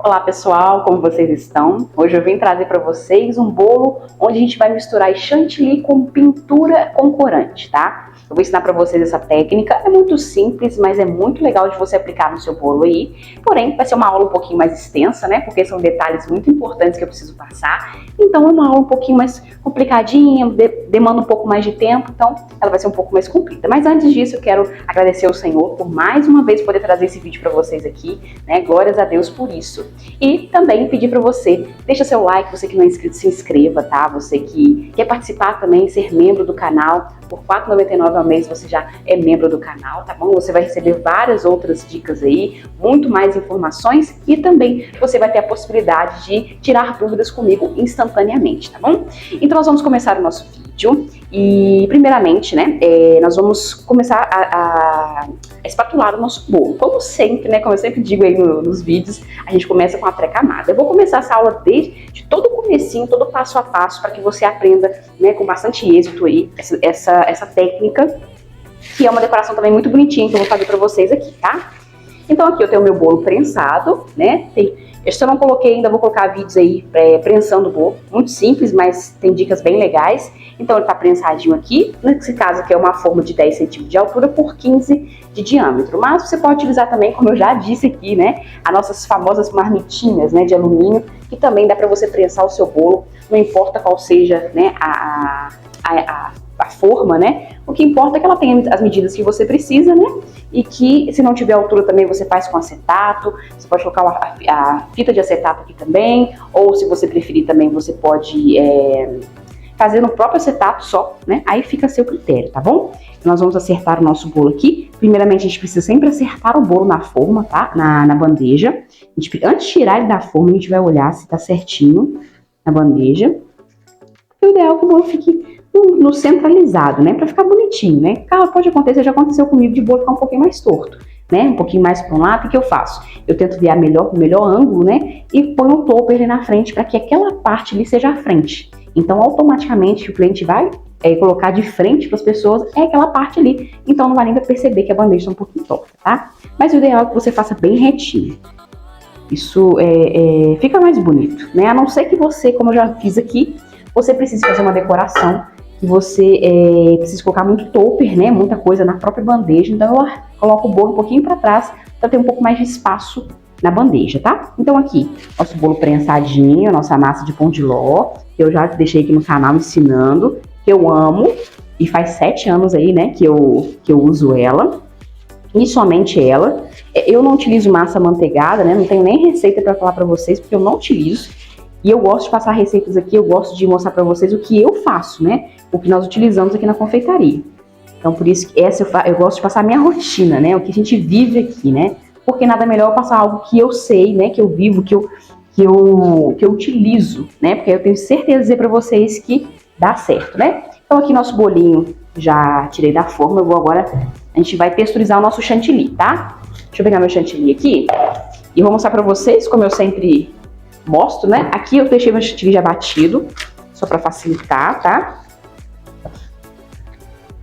Olá pessoal, como vocês estão? Hoje eu vim trazer para vocês um bolo onde a gente vai misturar chantilly com pintura com corante, tá? Eu vou ensinar para vocês essa técnica, é muito simples, mas é muito legal de você aplicar no seu bolo aí. Porém, vai ser uma aula um pouquinho mais extensa, né? Porque são detalhes muito importantes que eu preciso passar. Então é uma aula um pouquinho mais complicadinha, demanda um pouco mais de tempo, então ela vai ser um pouco mais comprida. Mas antes disso, eu quero agradecer ao Senhor por mais uma vez poder trazer esse vídeo para vocês aqui, né? Glórias a Deus por isso. E também pedir para você, deixa seu like, você que não é inscrito, se inscreva, tá? Você que quer participar também, ser membro do canal, por R$ 4,99 ao mês você já é membro do canal, tá bom? Você vai receber várias outras dicas aí, muito mais informações e também você vai ter a possibilidade de tirar dúvidas comigo instantaneamente, tá bom? Então nós vamos começar o nosso vídeo e primeiramente, né, nós vamos começar a espatular o nosso bolo. Como sempre, né, como eu sempre digo aí nos vídeos, a gente começa com a pré-camada. Eu vou começar essa aula desde todo o comecinho, todo passo a passo, para que você aprenda, né, com bastante êxito aí essa técnica, que é uma decoração também muito bonitinha que eu vou fazer para vocês aqui, tá? Então aqui eu tenho o meu bolo prensado, né? Eu não coloquei ainda, vou colocar vídeos aí prensando o bolo, muito simples, mas tem dicas bem legais. Então ele tá prensadinho aqui, nesse caso aqui é uma forma de 10 centímetros de altura por 15 de diâmetro. Mas você pode utilizar também, como eu já disse aqui, né, as nossas famosas marmitinhas, né, de alumínio, que também dá para você prensar o seu bolo, não importa qual seja, né, a forma, né? O que importa é que ela tenha as medidas que você precisa, né? E que, se não tiver altura também, você faz com acetato. Você pode colocar a fita de acetato aqui também. Ou, se você preferir também, você pode fazer no próprio acetato só, né? Aí fica a seu critério, tá bom? Nós vamos acertar o nosso bolo aqui. Primeiramente, a gente precisa sempre acertar o bolo na forma, tá? Na bandeja. Antes de tirar ele da forma, a gente vai olhar se tá certinho na bandeja. O ideal é que o bolo fique no centralizado, né, para ficar bonitinho, né? Pode acontecer, já aconteceu comigo de bolo ficar um pouquinho mais torto, né? Um pouquinho mais para um lado, o que eu faço? Eu tento ver o melhor ângulo, né? E ponho o topper ali na frente para que aquela parte ali seja a frente. Então, automaticamente, o cliente vai colocar de frente para as pessoas aquela parte ali. Então, não vai nem perceber que a bandeja está um pouquinho torta, tá? Mas o ideal é que você faça bem retinho. Isso fica mais bonito, né? A não ser que você, como eu já fiz aqui, você precisa fazer uma decoração que você precisa colocar muito topper, né? Muita coisa na própria bandeja. Então eu coloco o bolo um pouquinho para trás para ter um pouco mais de espaço na bandeja, tá? Então aqui, nosso bolo prensadinho, nossa massa de pão de ló, que eu já deixei aqui no canal ensinando, que eu amo. E faz 7 anos aí, né, que eu uso ela. E somente ela. Eu não utilizo massa amanteigada, né? Não tenho nem receita para falar para vocês, porque eu não utilizo. E eu gosto de passar receitas aqui, eu gosto de mostrar para vocês o que eu faço, né? O que nós utilizamos aqui na confeitaria. Então, por isso que eu gosto de passar a minha rotina, né? O que a gente vive aqui, né? Porque nada melhor eu passar algo que eu sei, né? Que eu vivo, que eu utilizo, né? Porque eu tenho certeza de dizer para vocês que dá certo, né? Então, aqui nosso bolinho já tirei da forma. A gente vai texturizar o nosso chantilly, tá? Deixa eu pegar meu chantilly aqui e vou mostrar para vocês, como eu sempre mostro, né? Aqui eu deixei meu chantilly já batido, só para facilitar, tá?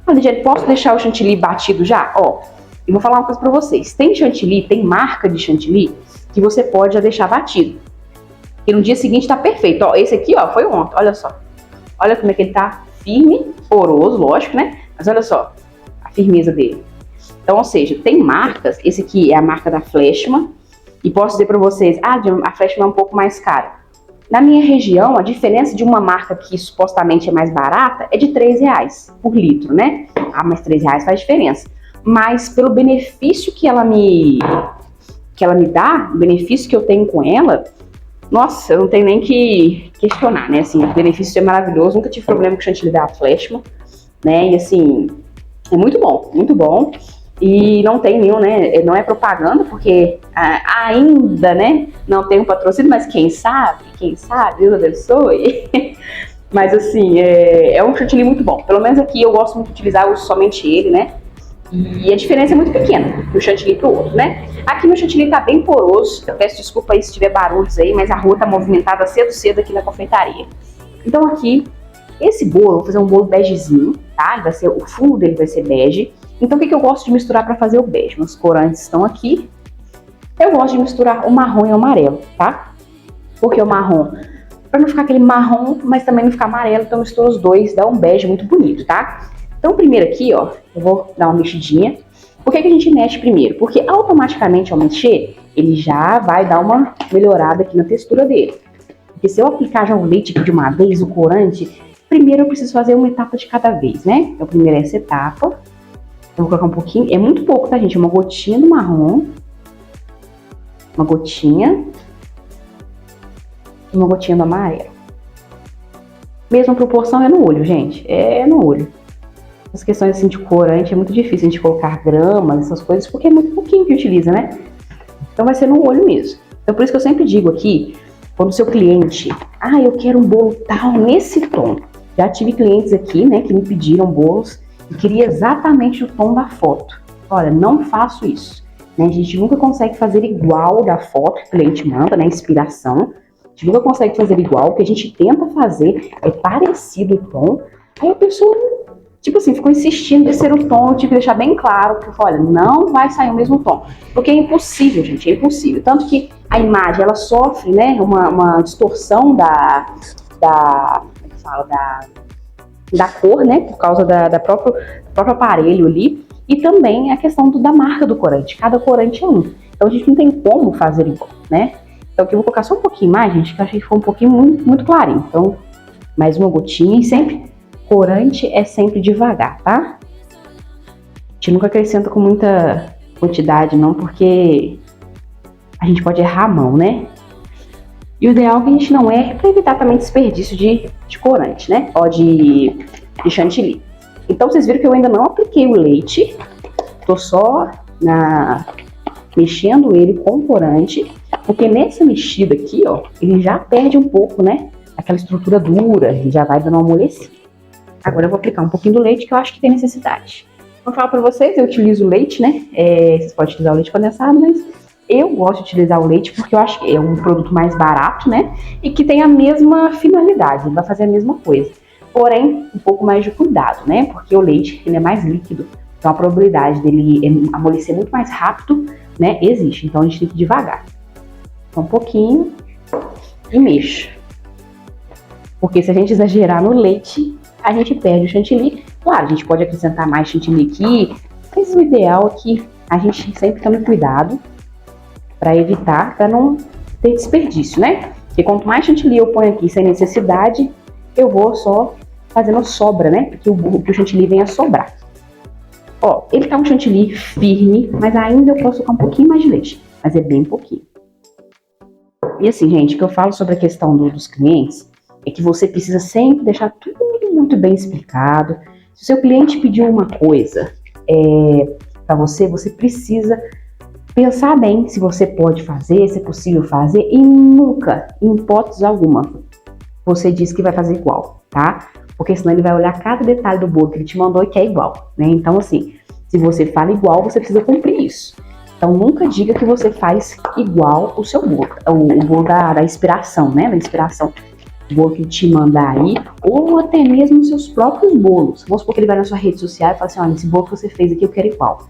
Lidiane, posso deixar o chantilly batido já? Ó, eu vou falar uma coisa para vocês. Tem chantilly, tem marca de chantilly que você pode já deixar batido. E no dia seguinte tá perfeito. Ó, esse aqui, ó, foi ontem, olha só. Olha como é que ele tá firme, poroso, lógico, né? Mas olha só a firmeza dele. Então, ou seja, tem marcas, esse aqui é a marca da Fleshman. E posso dizer para vocês, a Fleshman é um pouco mais cara. Na minha região, a diferença de uma marca que supostamente é mais barata é de R$3 por litro, né? Ah, mas R$3 faz diferença. Mas pelo benefício que ela me dá, o benefício que eu tenho com ela, nossa, eu não tenho nem que questionar, né? Assim, o benefício é maravilhoso, nunca tive problema com o chantilly da Fleshman, né? E assim, é muito bom, muito bom. E não tem nenhum, né? Não é propaganda, porque ainda, né? Não tem um patrocínio, mas quem sabe, Deus abençoe. Mas assim, é um chantilly muito bom. Pelo menos aqui eu gosto muito de utilizar, eu uso somente ele, né? E a diferença é muito pequena do chantilly pro outro, né? Aqui meu chantilly tá bem poroso. Eu peço desculpa aí se tiver barulhos aí, mas a rua tá movimentada cedo aqui na confeitaria. Então aqui, esse bolo, vou fazer um bolo begezinho, tá? O fundo dele vai ser bege. Então, o que eu gosto de misturar para fazer o bege? Meus corantes estão aqui. Eu gosto de misturar o marrom e o amarelo, tá? Porque o marrom, pra não ficar aquele marrom, mas também não ficar amarelo, então eu misturo os dois, dá um bege muito bonito, tá? Então primeiro aqui, ó, eu vou dar uma mexidinha. Por que a gente mexe primeiro? Porque automaticamente ao mexer, ele já vai dar uma melhorada aqui na textura dele. Porque se eu aplicar já o leite aqui de uma vez, o corante, primeiro eu preciso fazer uma etapa de cada vez, né? Então primeiro é essa etapa. Eu vou colocar um pouquinho, é muito pouco, tá, gente? Uma gotinha do marrom. Uma gotinha. E uma gotinha do amarelo. Mesma proporção é no olho, gente. É no olho. As questões assim de corante é muito difícil a gente colocar gramas, essas coisas, porque é muito pouquinho que utiliza, né? Então vai ser no olho mesmo. Então por isso que eu sempre digo aqui, quando o seu cliente, eu quero um bolo tal nesse tom. Já tive clientes aqui, né, que me pediram bolos e queria exatamente o tom da foto. Olha, não faço isso. Né? A gente nunca consegue fazer igual da foto que o cliente manda, né, inspiração. A gente nunca consegue fazer igual, o que a gente tenta fazer é parecido o tom. Aí a pessoa, tipo assim, ficou insistindo de ser o tom, eu tive que deixar bem claro, que olha, não vai sair o mesmo tom. Porque é impossível, gente, é impossível. Tanto que a imagem, ela sofre, né, uma distorção da cor, né, por causa do próprio aparelho ali. E também a questão da marca do corante, cada corante é um. Então a gente não tem como fazer igual, né? Então aqui eu vou colocar só um pouquinho mais, gente, que eu achei que ficou um pouquinho muito clarinho. Então, mais uma gotinha e sempre, corante é sempre devagar, tá? A gente nunca acrescenta com muita quantidade não, porque a gente pode errar a mão, né? E o ideal é que a gente não erre para evitar também desperdício de corante, né? Ó, de chantilly. Então vocês viram que eu ainda não apliquei o leite, tô só mexendo ele com corante, porque nessa mexida aqui, ó, ele já perde um pouco, né, aquela estrutura dura, ele já vai dando uma amolecida. Agora eu vou aplicar um pouquinho do leite, que eu acho que tem necessidade. Vou falar pra vocês, eu utilizo leite, né, vocês podem utilizar o leite condensado, mas eu gosto de utilizar o leite porque eu acho que é um produto mais barato, né, e que tem a mesma finalidade, ele vai fazer a mesma coisa. Porém, um pouco mais de cuidado, né? Porque o leite, ele é mais líquido. Então, a probabilidade dele amolecer muito mais rápido, né? Existe. Então, a gente tem que ir devagar. Então, um pouquinho e mexa. Porque se a gente exagerar no leite, a gente perde o chantilly. Claro, a gente pode acrescentar mais chantilly aqui, mas o ideal é que a gente sempre tome cuidado para evitar, para não ter desperdício, né? Porque quanto mais chantilly eu ponho aqui sem necessidade, eu vou só fazendo sobra, né? Porque o chantilly vem a sobrar. Ó, ele tá um chantilly firme, mas ainda eu posso colocar um pouquinho mais de leite. Mas é bem pouquinho. E assim, gente, o que eu falo sobre a questão dos clientes é que você precisa sempre deixar tudo muito bem explicado. Se o seu cliente pediu uma coisa para você, você precisa pensar bem se você pode fazer, se é possível fazer, e nunca, em hipótese alguma, você diz que vai fazer igual, tá? Porque senão ele vai olhar cada detalhe do bolo que ele te mandou e quer igual, né? Então, assim, se você fala igual, você precisa cumprir isso. Então, nunca diga que você faz igual o seu bolo, o bolo da inspiração, né? Da inspiração, o bolo que ele te mandar aí, ou até mesmo os seus próprios bolos. Vamos supor que ele vai na sua rede social e fala assim, olha, esse bolo que você fez aqui eu quero igual.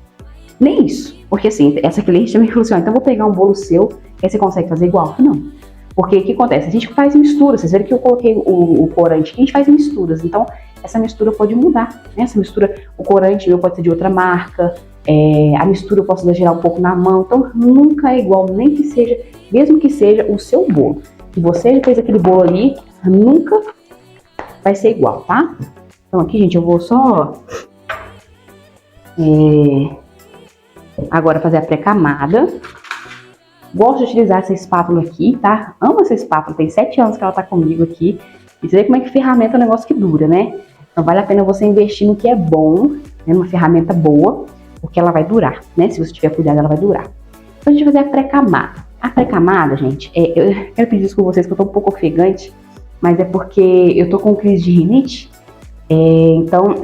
Nem isso, porque assim, essa cliente também falou assim, então vou pegar um bolo seu, que aí você consegue fazer igual? Não. Porque o que acontece? A gente faz misturas, vocês viram que eu coloquei o corante aqui, a gente faz misturas, então essa mistura pode mudar, né? Essa mistura, o corante meu pode ser de outra marca, a mistura eu posso exagerar um pouco na mão, então nunca é igual, nem que seja, mesmo que seja o seu bolo. Se você fez aquele bolo ali, nunca vai ser igual, tá? Então aqui, gente, eu vou só agora fazer a pré-camada. Gosto de utilizar essa espátula aqui, tá? Amo essa espátula, tem 7 anos que ela tá comigo aqui. E você vê como é que ferramenta é um negócio que dura, né? Então vale a pena você investir no que é bom, né? Numa ferramenta boa, porque ela vai durar, né? Se você tiver cuidado, ela vai durar. Então a gente vai fazer a pré-camada. A pré-camada, gente, eu quero pedir desculpa a vocês que eu tô um pouco ofegante, mas é porque eu tô com crise de rinite, então,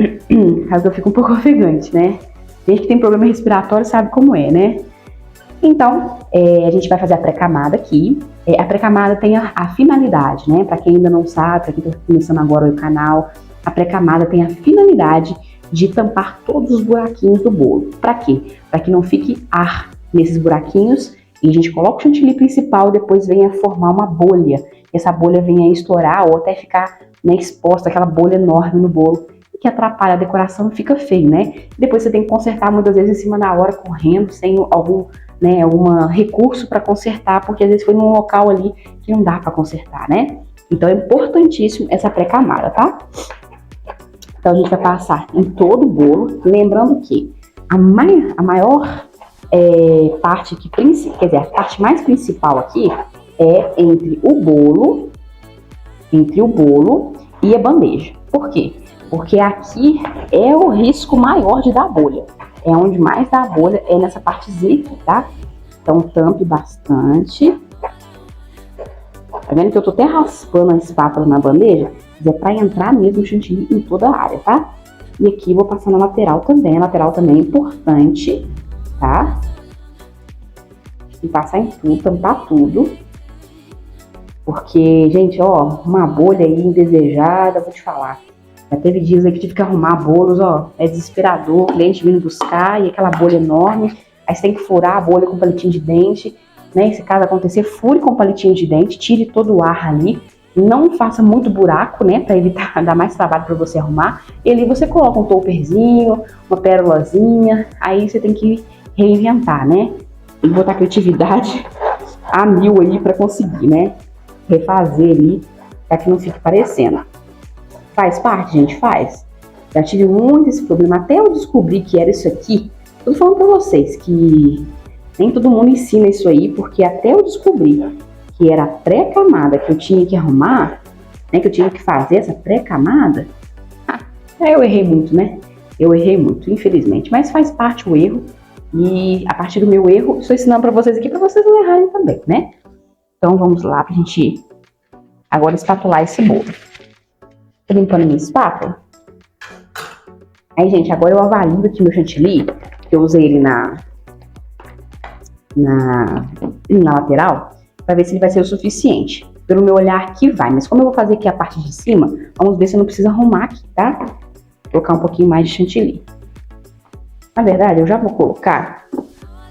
caso eu fico um pouco ofegante, né? Gente que tem problema respiratório sabe como é, né? Então, a gente vai fazer a pré-camada aqui. A pré-camada tem a finalidade, né? Para quem ainda não sabe, para quem está começando agora o canal, a pré-camada tem a finalidade de tampar todos os buraquinhos do bolo. Para quê? Para que não fique ar nesses buraquinhos E a gente coloca o chantilly principal, depois vem a formar uma bolha. Essa bolha vem a estourar ou até ficar, né, exposta, aquela bolha enorme no bolo, que atrapalha a decoração e fica feio, né? Depois você tem que consertar muitas vezes em cima da hora, correndo, sem algum, né, algum recurso para consertar, porque às vezes foi num local ali que não dá para consertar, né? Então é importantíssimo essa pré-camada, tá? Então a gente vai passar em todo o bolo, lembrando que a maior parte que, quer dizer, a parte mais principal aqui é entre o bolo e a bandeja. Por quê? Porque aqui é o risco maior de dar bolha. É onde mais dá bolha, é nessa partezinha aqui, tá? Então tampe bastante. Tá vendo que eu tô até raspando a espátula na bandeja? É para entrar mesmo o chantilly em toda a área, tá? E aqui eu vou passar na lateral também. A lateral também é importante, tá? E passar em tudo, tampar tudo. Porque, gente, ó, uma bolha aí indesejada, vou te falar. Já teve dias aí que tive que arrumar bolos, ó, é desesperador, o cliente vindo buscar e aquela bolha enorme. Aí você tem que furar a bolha com palitinho de dente, né? Se caso acontecer, fure com palitinho de dente, tire todo o ar ali. Não faça muito buraco, né, para evitar dar mais trabalho para você arrumar. E ali você coloca um topperzinho, uma pérolazinha, aí você tem que reinventar, né? Tem que botar criatividade a mil aí para conseguir, né? Refazer ali, para que não fique parecendo. Faz parte, gente? Faz. Já tive muito esse problema, até eu descobrir que era isso aqui. Tô falando para vocês que nem todo mundo ensina isso aí, porque até eu descobrir que era a pré-camada que eu tinha que arrumar, né, que eu tinha que fazer essa pré-camada, eu errei muito, né? Eu errei muito, infelizmente, mas faz parte o erro, e a partir do meu erro, estou ensinando para vocês aqui, para vocês não errarem também, né? Então vamos lá pra gente agora espatular esse bolo. Tô limpando minha espátula. Aí, gente, agora eu avalio aqui meu chantilly, que eu usei ele na lateral, para ver se ele vai ser o suficiente. Pelo meu olhar aqui vai, mas como eu vou fazer aqui a parte de cima, vamos ver se eu não preciso arrumar aqui, tá? Vou colocar um pouquinho mais de chantilly. Na verdade, eu já vou colocar,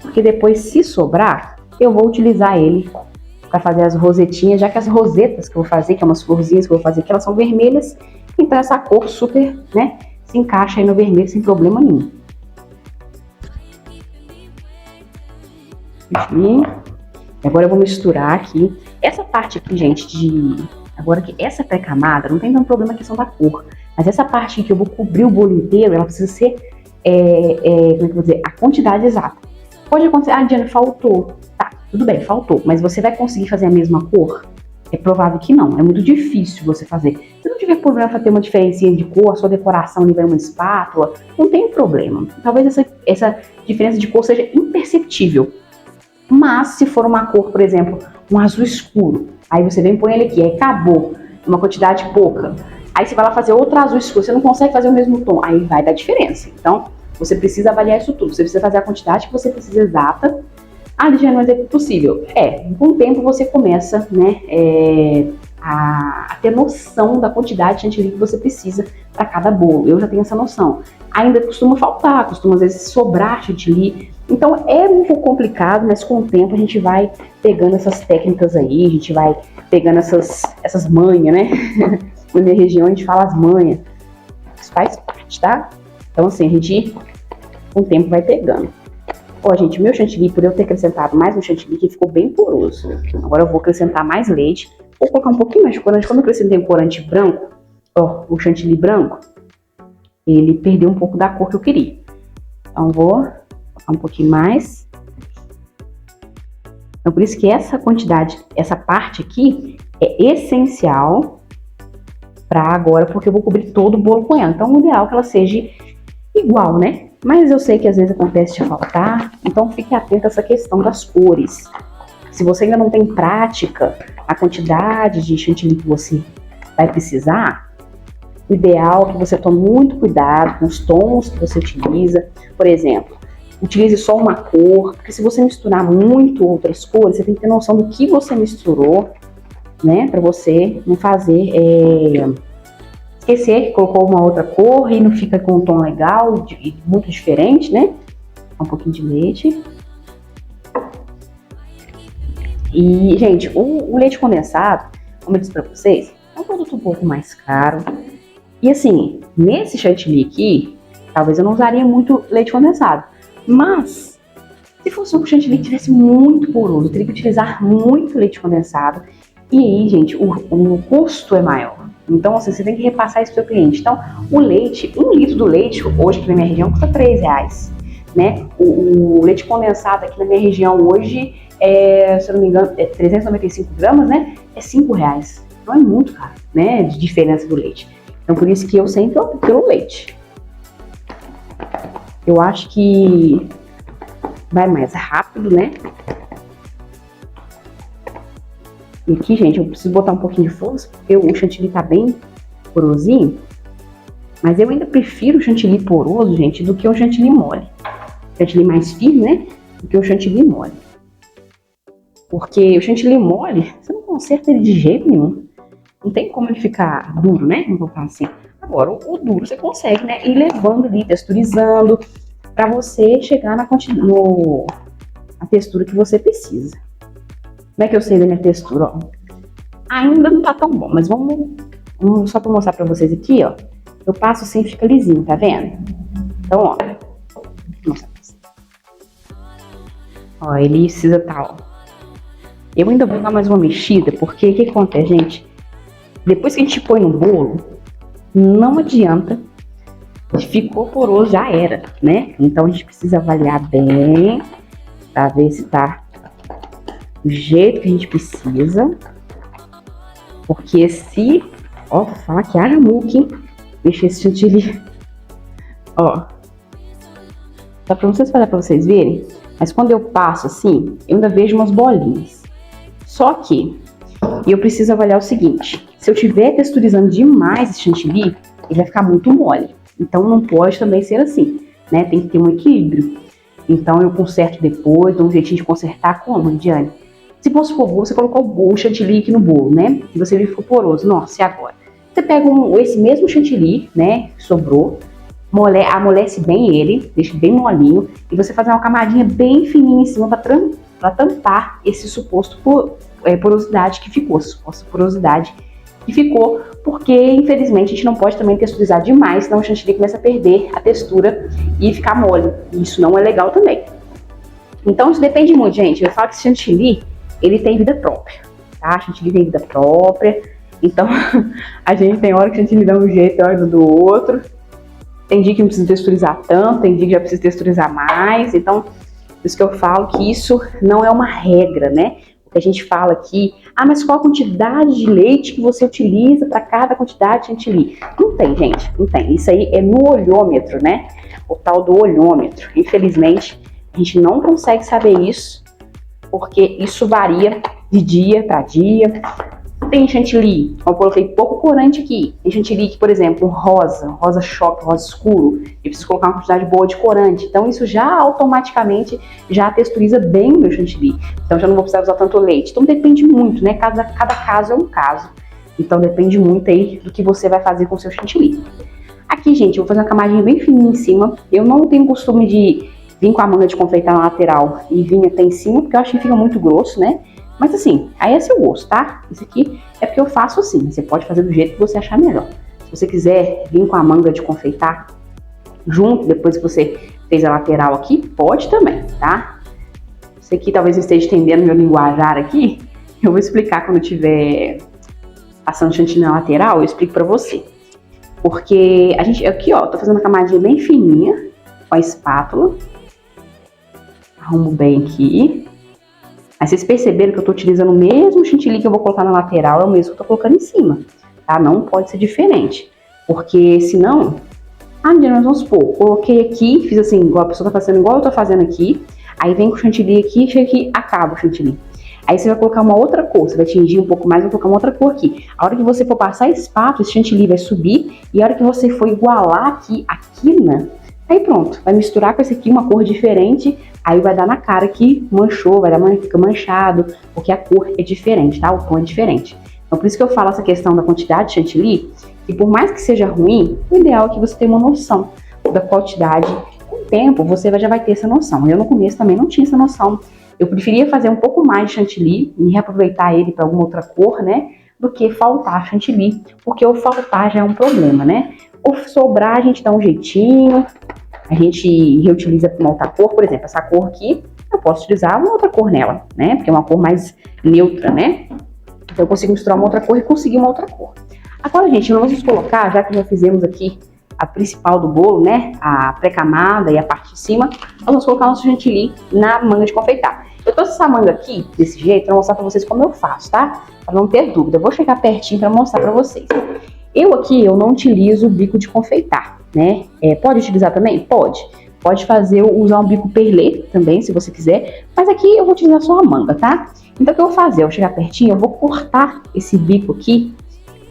porque depois, se sobrar, eu vou utilizar ele para fazer as rosetinhas, já que as rosetas que eu vou fazer, que é umas florzinhas que eu vou fazer aqui, elas são vermelhas, então essa cor super, né, se encaixa aí no vermelho sem problema nenhum. Agora eu vou misturar aqui. Essa parte aqui, gente, agora que essa pré-camada, não tem tanto problema a questão da cor. Mas essa parte aqui que eu vou cobrir o bolo inteiro, ela precisa ser, como é que eu vou dizer, a quantidade exata. Pode acontecer, ah, Diana, faltou. Tá, tudo bem, faltou. Mas você vai conseguir fazer a mesma cor? É provável que não, é muito difícil você fazer. Se não tiver problema para ter uma diferença de cor, a sua decoração ali vai uma espátula, não tem problema. Talvez essa diferença de cor seja imperceptível. Mas se for uma cor, por exemplo, um azul escuro, aí você vem e põe ele aqui, aí acabou, uma quantidade pouca. Aí você vai lá fazer outro azul escuro, você não consegue fazer o mesmo tom, aí vai dar diferença. Então, você precisa avaliar isso tudo, você precisa fazer a quantidade que você precisa exata. Ah, Ligiane, mas é possível? Com o tempo você começa, né, a ter noção da quantidade de chantilly que você precisa para cada bolo. Eu já tenho essa noção. Ainda costuma faltar, costuma às vezes sobrar chantilly. Então é um pouco complicado, mas com o tempo a gente vai pegando essas técnicas aí, a gente vai pegando essas manhas, né? Na minha região a gente fala as manhas. Isso faz parte, tá? Então assim, a gente com o tempo vai pegando. Ó, gente, meu chantilly, por eu ter acrescentado mais um chantilly, que ficou bem poroso. Agora eu vou acrescentar mais leite. Vou colocar um pouquinho mais de corante. Como eu acrescentei um corante branco, ó, o chantilly branco, ele perdeu um pouco da cor que eu queria. Então vou colocar um pouquinho mais. Então por isso que essa quantidade, essa parte aqui é essencial para agora, porque eu vou cobrir todo o bolo com ela. Então o ideal é que ela seja igual, né? Mas eu sei que às vezes acontece de faltar, então fique atento a essa questão das cores. Se você ainda não tem prática, a quantidade de chantilly que você vai precisar, o ideal é que você tome muito cuidado com os tons que você utiliza. Por exemplo, utilize só uma cor, porque se você misturar muito outras cores, você tem que ter noção do que você misturou, né? Para você não fazer, esquecer que colocou uma outra cor e não fica com um tom legal, muito diferente, né? Um pouquinho de leite. E, gente, o leite condensado, como eu disse pra vocês, é um produto um pouco mais caro. E assim, nesse chantilly aqui, talvez eu não usaria muito leite condensado. Mas, se fosse um chantilly que tivesse muito poroso, eu teria que utilizar muito leite condensado. E aí, gente, o custo é maior. Então, assim, você tem que repassar isso pro seu cliente. Então, o leite, 1 litro do leite, hoje aqui na minha região, custa R$3, né? O leite condensado aqui na minha região hoje, se eu não me engano, é 395 gramas, né? É R$5. Então é muito caro, né? De diferença do leite. Então, por isso que eu sempre opto pelo leite. Eu acho que vai mais rápido, né? E aqui, gente, eu preciso botar um pouquinho de força, porque o chantilly tá bem porosinho. Mas eu ainda prefiro o chantilly poroso, gente, do que o chantilly mole. O chantilly mais firme, né? Do que o chantilly mole. Porque o chantilly mole, você não conserta ele de jeito nenhum. Não tem como ele ficar duro, né? Vamos colocar assim. Agora, o duro você consegue, né? Ir levando ali, texturizando, pra você chegar na textura que você precisa. Como é que eu sei da minha textura, ó? Ainda não tá tão bom, mas vamos só pra mostrar pra vocês aqui, ó. Eu passo assim e fica lisinho, tá vendo? Então, ó. Vou mostrar pra vocês. Ó, ele precisa tá, ó. Eu ainda vou dar mais uma mexida, porque o que acontece, gente? Depois que a gente põe no bolo, não adianta. Ficou poroso, já era, né? Então a gente precisa avaliar bem, pra ver se tá do jeito que a gente precisa. Porque se, ó, vou falar que haja muque, hein? Mexer esse chantilly. Ó. Só pra vocês falar, pra vocês verem. Mas quando eu passo assim, eu ainda vejo umas bolinhas. Só que eu preciso avaliar o seguinte. Se eu estiver texturizando demais esse chantilly, ele vai ficar muito mole. Então não pode também ser assim, né? Tem que ter um equilíbrio. Então eu conserto depois, dou um jeitinho de consertar. Como, Diane? Se fosse for bolo, você colocou o chantilly aqui no bolo, né? E você viu que ficou poroso. Nossa, e agora? Você pega esse mesmo chantilly, né? Que sobrou, amolece bem ele, deixa bem molinho, e você faz uma camadinha bem fininha em cima para tampar esse suposto porosidade que ficou, suposta porosidade que ficou, porque infelizmente a gente não pode também texturizar demais, senão o chantilly começa a perder a textura e ficar mole. E isso não é legal também. Então isso depende muito, gente. Eu falo que esse chantilly, ele tem vida própria, tá? Chantilly tem vida própria. Então a gente tem hora que a chantilly dá um jeito, tem hora do outro. Tem dia que não precisa texturizar tanto, tem dia que já precisa texturizar mais. Então, por isso que eu falo que isso não é uma regra, né? O que a gente fala aqui, mas qual a quantidade de leite que você utiliza para cada quantidade de chantilly? Não tem, gente, não tem. Isso aí é no olhômetro, né? O tal do olhômetro. Infelizmente, a gente não consegue saber isso, porque isso varia de dia para dia. Tem chantilly, como eu coloquei pouco corante aqui. Tem chantilly que, por exemplo, rosa choque, rosa escuro. Eu preciso colocar uma quantidade boa de corante. Então isso já automaticamente já texturiza bem o meu chantilly. Então já não vou precisar usar tanto leite. Então depende muito, né? Cada caso é um caso. Então depende muito aí do que você vai fazer com o seu chantilly. Aqui, gente, eu vou fazer uma camadinha bem fininha em cima. Eu não tenho costume de vir com a manga de confeitar na lateral e vir até em cima, porque eu acho que fica muito grosso, né? Mas assim, aí é seu gosto, tá? Isso aqui é porque eu faço assim. Você pode fazer do jeito que você achar melhor. Se você quiser vir com a manga de confeitar junto, depois que você fez a lateral aqui, pode também, tá? Isso aqui talvez eu esteja entendendo meu linguajar aqui. Eu vou explicar quando eu estiver passando chantilly na lateral, eu explico pra você. Porque a gente, aqui ó, tô fazendo uma camadinha bem fininha com a espátula. Arrumo bem aqui. Aí vocês perceberam que eu tô utilizando o mesmo chantilly que eu vou colocar na lateral, é o mesmo que eu tô colocando em cima, tá? Não pode ser diferente, porque senão... Diana, vamos supor, coloquei aqui, fiz assim, igual a pessoa tá fazendo, igual eu tô fazendo aqui, aí vem com o chantilly aqui, chega aqui, acaba o chantilly. Aí você vai colocar uma outra cor, você vai tingir um pouco mais, vai colocar uma outra cor aqui. A hora que você for passar a espátula, esse chantilly vai subir, e a hora que você for igualar aqui a quina, aí pronto, vai misturar com esse aqui uma cor diferente, aí vai dar na cara que manchou, fica manchado, porque a cor é diferente, tá? O tom é diferente. Então por isso que eu falo essa questão da quantidade de chantilly, que por mais que seja ruim, o ideal é que você tenha uma noção da quantidade. Com o tempo, você já vai ter essa noção. Eu no começo também não tinha essa noção Eu preferia fazer um pouco mais de chantilly e reaproveitar ele para alguma outra cor, né? Do que faltar chantilly, porque o faltar já é um problema, né? Ou sobrar, a gente dá um jeitinho, a gente reutiliza para uma outra cor. Por exemplo, essa cor aqui, eu posso utilizar uma outra cor nela, né? Porque é uma cor mais neutra, né? Então eu consigo misturar uma outra cor e conseguir uma outra cor. Agora, gente, nós vamos colocar, já que já fizemos aqui a principal do bolo, né? A pré-camada e a parte de cima, nós vamos colocar nosso chantilly na manga de confeitar. Eu trouxe essa manga aqui, desse jeito, para mostrar para vocês como eu faço, tá? Para não ter dúvida. Eu vou chegar pertinho para mostrar para vocês. Eu aqui, eu não utilizo o bico de confeitar, né? Pode utilizar também? Pode. Pode usar um bico perlê também, se você quiser. Mas aqui eu vou utilizar só a manga, tá? Então o que eu vou fazer? Eu vou chegar pertinho, eu vou cortar esse bico aqui,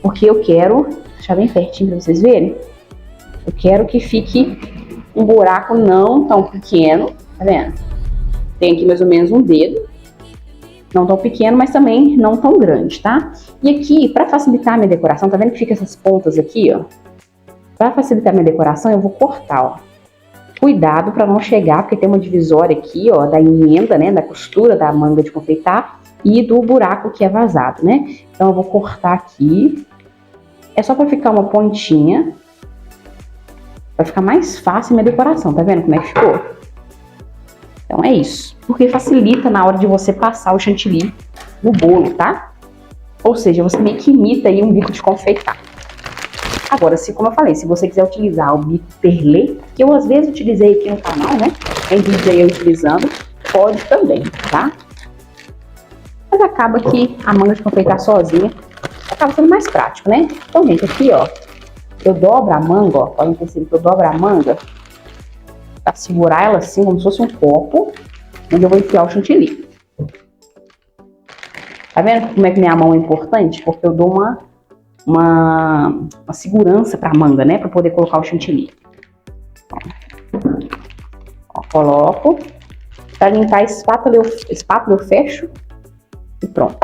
porque eu quero, deixar bem pertinho para vocês verem. Eu quero que fique um buraco não tão pequeno, tá vendo? Tem aqui mais ou menos um dedo, não tão pequeno, mas também não tão grande, tá? E aqui, para facilitar a minha decoração, tá vendo que fica essas pontas aqui, ó? Para facilitar a minha decoração, eu vou cortar, ó. Cuidado para não chegar, porque tem uma divisória aqui, ó, da emenda, né, da costura da manga de confeitar e do buraco que é vazado, né? Então eu vou cortar aqui. É só para ficar uma pontinha, vai ficar mais fácil a minha decoração, tá vendo como é que ficou? Então é isso, porque facilita na hora de você passar o chantilly no bolo, tá? Ou seja, você meio que imita aí um bico de confeitar. Agora, como eu falei, se você quiser utilizar o bico perlê, que eu às vezes utilizei aqui no canal, né? Tem vídeo aí eu utilizando, pode também, tá? Mas acaba que a manga de confeitar sozinha acaba sendo mais prático, né? Então, gente, aqui, ó, eu dobro a manga, ó, podem perceber que eu dobro a manga para segurar ela assim, como se fosse um copo, onde eu vou enfiar o chantilly. Tá vendo como é que minha mão é importante? Porque eu dou uma segurança para a manga, né? Para poder colocar o chantilly. Ó, coloco. Para limpar a espátula eu fecho e pronto.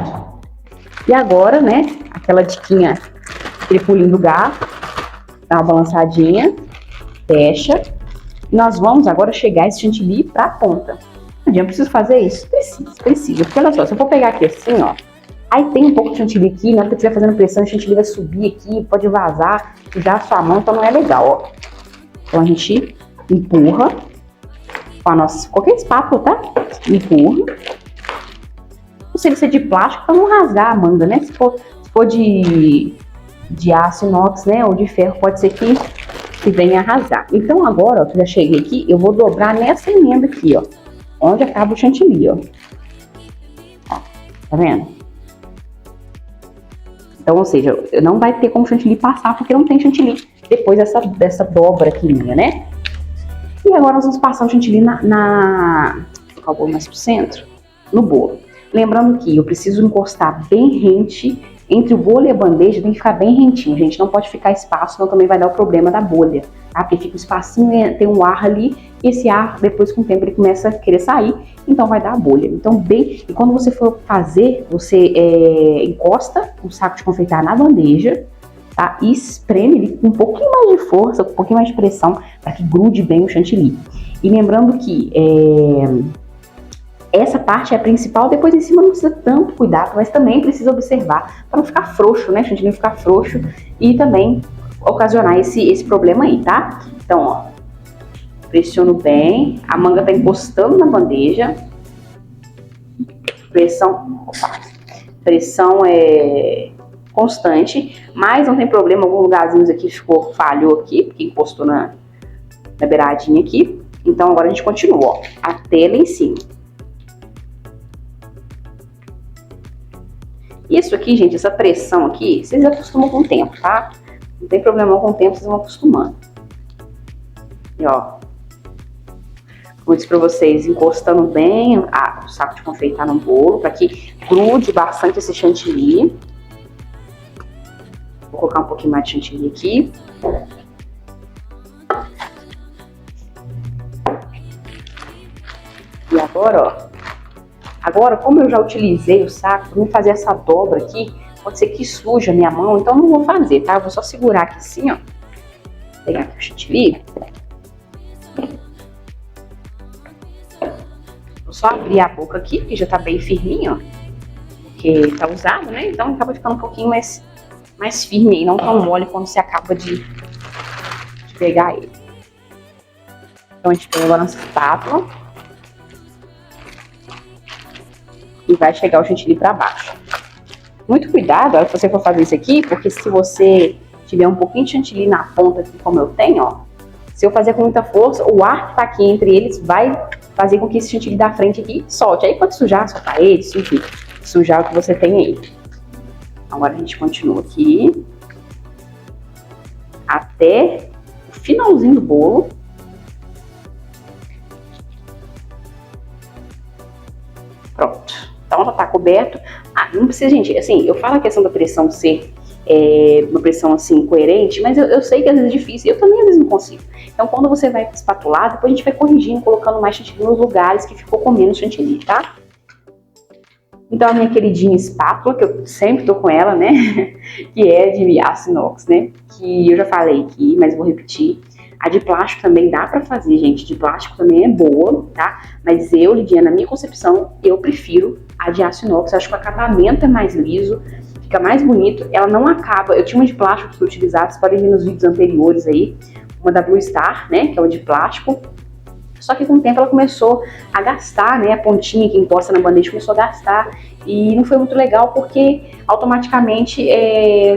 E agora, né? Aquela diquinha, aquele pulinho do gato, dá uma balançadinha, fecha. E nós vamos agora chegar esse chantilly para a ponta. Eu preciso fazer isso? Precisa. Porque olha só, se eu for pegar aqui assim, ó, aí tem um pouco de chantilly aqui, na hora que você estiver fazendo pressão, o chantilly vai subir aqui, pode vazar, sujar a sua mão, então não é legal, ó. Então a gente empurra com a nossa, qualquer espátula, tá? Empurra. Não ser de plástico para não rasgar a manga, né? Se for de aço inox, né, ou de ferro, pode ser que venha arrasar. Então agora, ó, que eu já cheguei aqui, eu vou dobrar nessa emenda aqui, ó, onde acaba o chantilly, ó. Ó, tá vendo? Então, ou seja, não vai ter como chantilly passar, porque não tem chantilly depois dessa dobra aqui minha, né? E agora nós vamos passar o chantilly vou colocar o bolo mais pro centro, no bolo. Lembrando que eu preciso encostar bem rente entre o bolo e a bandeja, tem que ficar bem rentinho, gente. Não pode ficar espaço, senão também vai dar o problema da bolha, tá? Porque fica um espacinho, tem um ar ali, e esse ar, depois com o tempo, ele começa a querer sair, então vai dar a bolha. Então, e quando você for fazer, você encosta o saco de confeitar na bandeja, tá? E espreme ele com um pouquinho mais de força, com um pouquinho mais de pressão, para que grude bem o chantilly. E lembrando que essa parte é a principal, depois em cima não precisa tanto cuidado, mas também precisa observar para não ficar frouxo, né? O chantilly ficar frouxo e também ocasionar esse problema aí, tá? Então, ó, pressiono bem, a manga tá encostando na bandeja, pressão é constante, mas não tem problema, alguns lugarzinhos aqui falhou aqui, porque encostou na beiradinha aqui. Então agora a gente continua, ó, até lá em cima. Isso aqui, gente, essa pressão aqui, vocês acostumam com o tempo, tá? Não tem problema com o tempo, vocês vão acostumando. E ó, como eu disse pra vocês, encostando bem o saco de confeitar no bolo, para que grude bastante esse chantilly. Vou colocar um pouquinho mais de chantilly aqui. E agora, ó. Agora, como eu já utilizei o saco, para fazer essa dobra aqui, pode ser que suja a minha mão, então não vou fazer, tá? Eu vou só segurar aqui assim, ó. Pegar aqui o chantilly. Vou só abrir a boca aqui, que já tá bem firminho, ó. Porque tá usado, né? Então acaba ficando um pouquinho mais firme e não tão mole quando você acaba de pegar ele. Então a gente pega agora nossa espátula e vai chegar o chantilly pra baixo. Muito cuidado na hora que você for fazer isso aqui, porque se você tiver um pouquinho de chantilly na ponta aqui, como eu tenho, ó, se eu fazer com muita força, o ar que tá aqui entre eles vai fazer com que esse chantilly da frente aqui solte. Aí pode sujar a sua parede, enfim, sujar o que você tem aí. Agora a gente continua aqui até o finalzinho do bolo. Pronto. Então já tá coberto. Ah, não precisa, gente, assim, eu falo a questão da pressão ser uma pressão assim coerente, mas eu sei que às vezes é difícil, eu também às vezes não consigo. Então quando você vai espatular, depois a gente vai corrigindo, colocando mais chantilly nos lugares que ficou com menos chantilly, tá? Então a minha queridinha espátula, que eu sempre tô com ela, né, que é de aço inox, né, que eu já falei aqui, mas vou repetir. A de plástico também dá pra fazer, gente, de plástico também é boa, tá? Mas eu, Lidiana, na minha concepção, eu prefiro a de aço inox. Eu acho que o acabamento é mais liso, fica mais bonito, ela não acaba. Eu tinha uma de plástico que eu utilizava, vocês podem ver nos vídeos anteriores aí, uma da Blue Star, né, que é uma de plástico. Só que com o tempo ela começou a gastar, né, a pontinha que encosta na bandeja começou a gastar e não foi muito legal porque automaticamente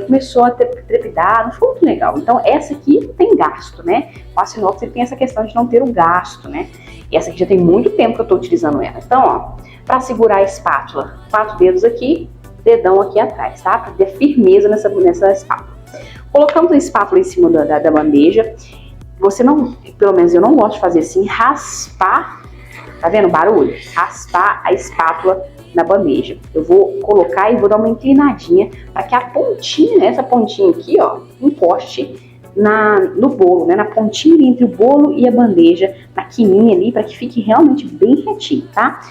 começou a trepidar, não foi muito legal. Então essa aqui tem gasto, né, o aço inox ele tem essa questão de não ter o gasto, né, e essa aqui já tem muito tempo que eu tô utilizando ela. Então, ó, pra segurar a espátula, 4 dedos aqui, dedão aqui atrás, tá, pra ter firmeza nessa espátula. Colocamos a espátula em cima da bandeja. Você não, pelo menos eu não gosto de fazer assim, raspar, tá vendo o barulho? Raspar a espátula na bandeja. Eu vou colocar e vou dar uma inclinadinha para que a pontinha, essa pontinha aqui, ó, encoste no bolo, né? Na pontinha entre o bolo e a bandeja, na quininha ali, para que fique realmente bem retinho, tá?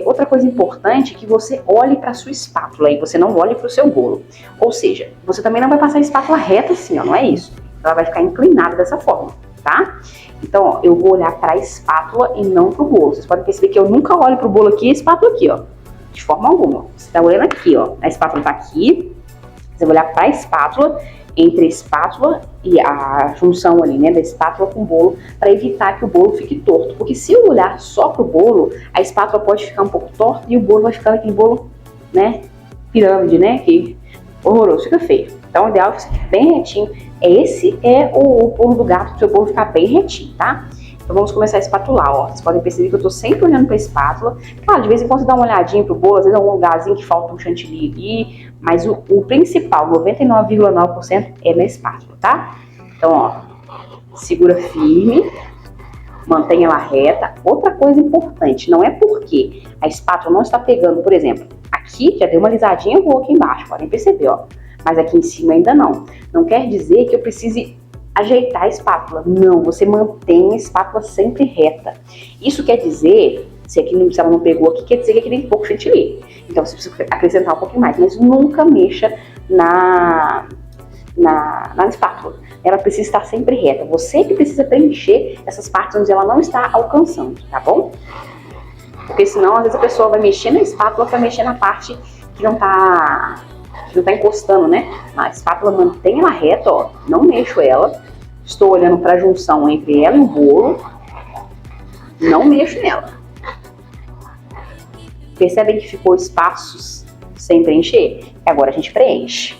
Outra coisa importante é que você olhe para sua espátula e você não olhe para o seu bolo. Ou seja, você também não vai passar a espátula reta assim, ó, não é isso? Ela vai ficar inclinada dessa forma, tá? Então, ó, eu vou olhar para a espátula e não para o bolo. Vocês podem perceber que eu nunca olho para o bolo aqui e a espátula aqui, ó. De forma alguma. Você tá olhando aqui, ó. A espátula tá aqui. Você vai olhar para a espátula, entre a espátula e a junção ali, né, da espátula com o bolo, para evitar que o bolo fique torto. Porque se eu olhar só pro bolo, a espátula pode ficar um pouco torta e o bolo vai ficar aquele bolo, né, pirâmide, né, que horroroso, fica feio. Então, o ideal é que fique bem retinho. Esse é o pulo do gato, para o seu bolo ficar bem retinho, tá? Então vamos começar a espatular, ó. Vocês podem perceber que eu tô sempre olhando para a espátula. Claro, de vez em quando você dá uma olhadinha pro bolo, às vezes algum lugarzinho que falta um chantilly ali, mas o principal, 99,9% é na espátula, tá? Então, ó, segura firme, mantenha ela reta. Outra coisa importante, não é porque a espátula não está pegando, por exemplo, aqui já deu uma lisadinha, eu vou aqui embaixo, podem perceber, ó. Mas aqui em cima ainda não. Não quer dizer que eu precise ajeitar a espátula. Não, você mantém a espátula sempre reta. Isso quer dizer, se ela não pegou aqui, quer dizer que aqui tem pouco chantilly. Então você precisa acrescentar um pouquinho mais, mas nunca mexa na espátula. Ela precisa estar sempre reta. Você que precisa preencher essas partes onde ela não está alcançando, tá bom? Porque senão, às vezes a pessoa vai mexer na espátula para mexer na parte que não tá encostando, né? A espátula mantém ela reta, ó, não mexo ela. Estou olhando para a junção entre ela e o bolo, não mexo nela. Percebem que ficou espaços sem preencher? Agora a gente preenche.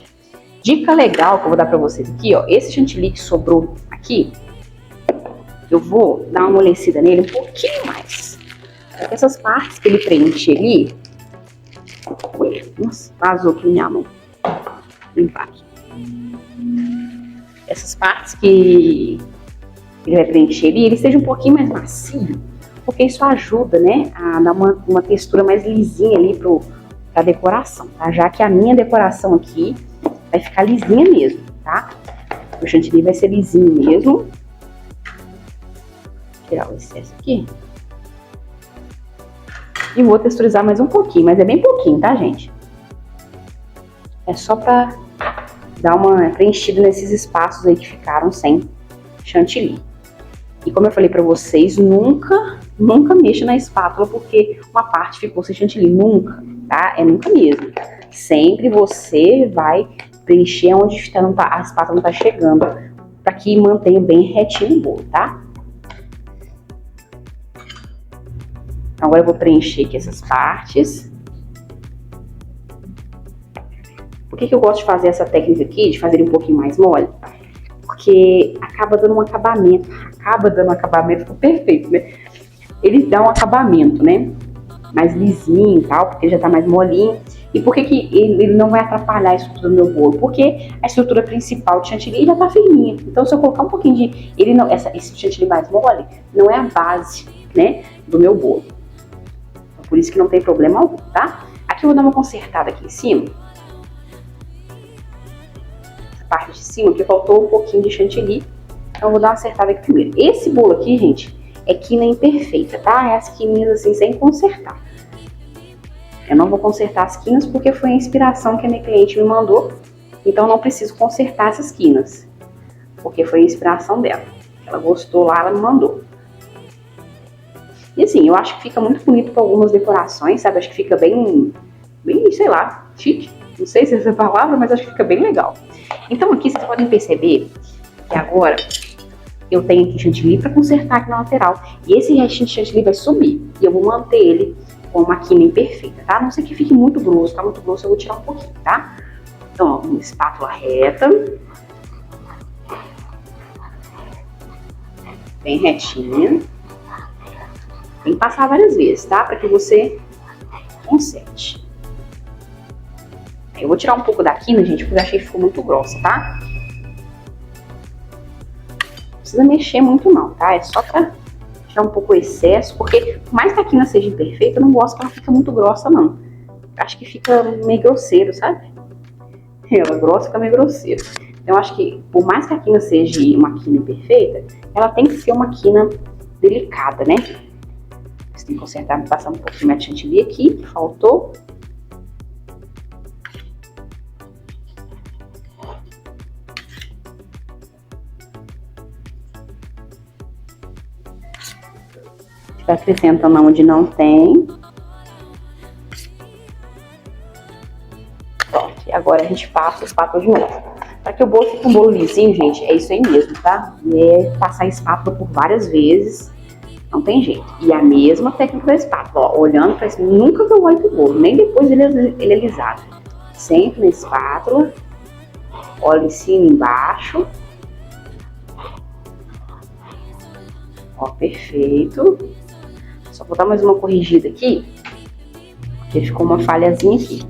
Dica legal que eu vou dar para vocês aqui, ó, esse chantilly que sobrou aqui, eu vou dar uma amolecida nele um pouquinho mais. Essas partes que ele preenche ali, nossa, vazou aqui minha mão. Limpar aqui. Essas partes que ele vai preencher ali, ele seja um pouquinho mais macio, porque isso ajuda, né, a dar uma textura mais lisinha ali pra decoração, tá? Já que a minha decoração aqui vai ficar lisinha mesmo, tá? O chantilly vai ser lisinho mesmo. Vou tirar o excesso aqui. E vou texturizar mais um pouquinho, mas é bem pouquinho, tá, gente? É só pra dar uma preenchida nesses espaços aí que ficaram sem chantilly. E como eu falei pra vocês, nunca nunca mexa na espátula porque uma parte ficou sem chantilly. Nunca, tá? É nunca mesmo. Sempre você vai preencher onde a espátula não tá chegando, para que mantenha bem retinho o bolo, tá? Então, agora eu vou preencher aqui essas partes. Por que eu gosto de fazer essa técnica aqui, de fazer ele um pouquinho mais mole? Porque acaba dando um acabamento. Ficou perfeito, né? Ele dá um acabamento, né? Mais lisinho e tal, porque ele já tá mais molinho. E por que ele não vai atrapalhar a estrutura do meu bolo? Porque a estrutura principal de chantilly já tá firminha. Então, se eu colocar um pouquinho de... esse chantilly mais mole não é a base, né, do meu bolo. Então, por isso que não tem problema algum, tá? Aqui eu vou dar uma consertada aqui em cima. Essa parte de cima, que faltou um pouquinho de chantilly. Então, eu vou dar uma acertada aqui primeiro. Esse bolo aqui, gente, é quina imperfeita, tá? É as quininhas assim, sem consertar. Eu não vou consertar as quinas porque foi a inspiração que a minha cliente me mandou. Então, não preciso consertar essas quinas. Porque foi a inspiração dela. Ela gostou lá, ela me mandou. E assim, eu acho que fica muito bonito com algumas decorações, sabe? Acho que fica bem, sei lá, chique. Não sei se é essa palavra, mas acho que fica bem legal. Então, aqui vocês podem perceber que agora eu tenho aqui chantilly para consertar aqui na lateral. E esse restinho de chantilly vai subir. E eu vou manter ele com uma quina imperfeita, tá? A não ser que fique muito grosso, tá muito grosso eu vou tirar um pouquinho, tá? Então, ó, uma espátula reta. Bem retinha. Tem que passar várias vezes, tá? Para que você conserte. Eu vou tirar um pouco da quina, gente, porque eu achei que ficou muito grossa, tá? Não precisa mexer muito não, tá? É só pra tirar um pouco o excesso, porque por mais que a quina seja imperfeita, eu não gosto que ela fique muito grossa, não. Eu acho que fica meio grosseiro, sabe? Ela grossa fica meio grosseiro. Então, eu acho que por mais que a quina seja uma quina imperfeita, ela tem que ser uma quina delicada, né? Você tem que consertar, passar um pouquinho mais de chantilly aqui, que faltou. Vai acrescentando onde não tem. Pronto, e agora a gente passa a espátula de novo. Para que o bolo fique um bolo lisinho, gente, é isso aí mesmo, tá? É passar a espátula por várias vezes, não tem jeito. E a mesma técnica da espátula, ó, olhando para cima, nunca que eu olho pro bolo, nem depois ele é lisado. Sempre na espátula, olha em cima e embaixo. Ó, perfeito. Só vou dar mais uma corrigida aqui, porque ficou uma falhazinha aqui.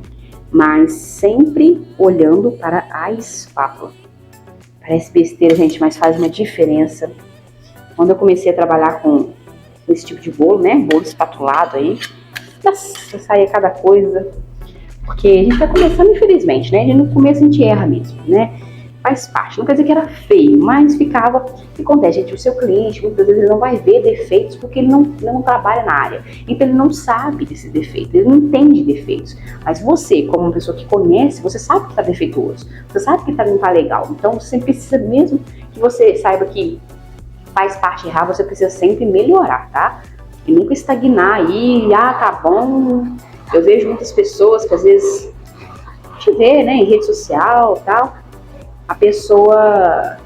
Mas sempre olhando para a espátula. Parece besteira, gente, mas faz uma diferença. Quando eu comecei a trabalhar com esse tipo de bolo, né, bolo espatulado aí, nossa, saía cada coisa. Porque a gente tá começando, infelizmente, né, no começo a gente erra mesmo, né. Faz parte, não quer dizer que era feio, mas ficava... O que acontece, gente? O seu cliente, muitas vezes, ele não vai ver defeitos porque ele não trabalha na área. Então, ele não sabe desses defeitos, ele não entende defeitos. Mas você, como uma pessoa que conhece, você sabe que está defeituoso, você sabe que não está legal. Então, você precisa, mesmo que você saiba que faz parte errar, você precisa sempre melhorar, tá? E nunca estagnar aí, tá bom. Eu vejo muitas pessoas que, às vezes, a gente vê, né, em rede social e tal, a pessoa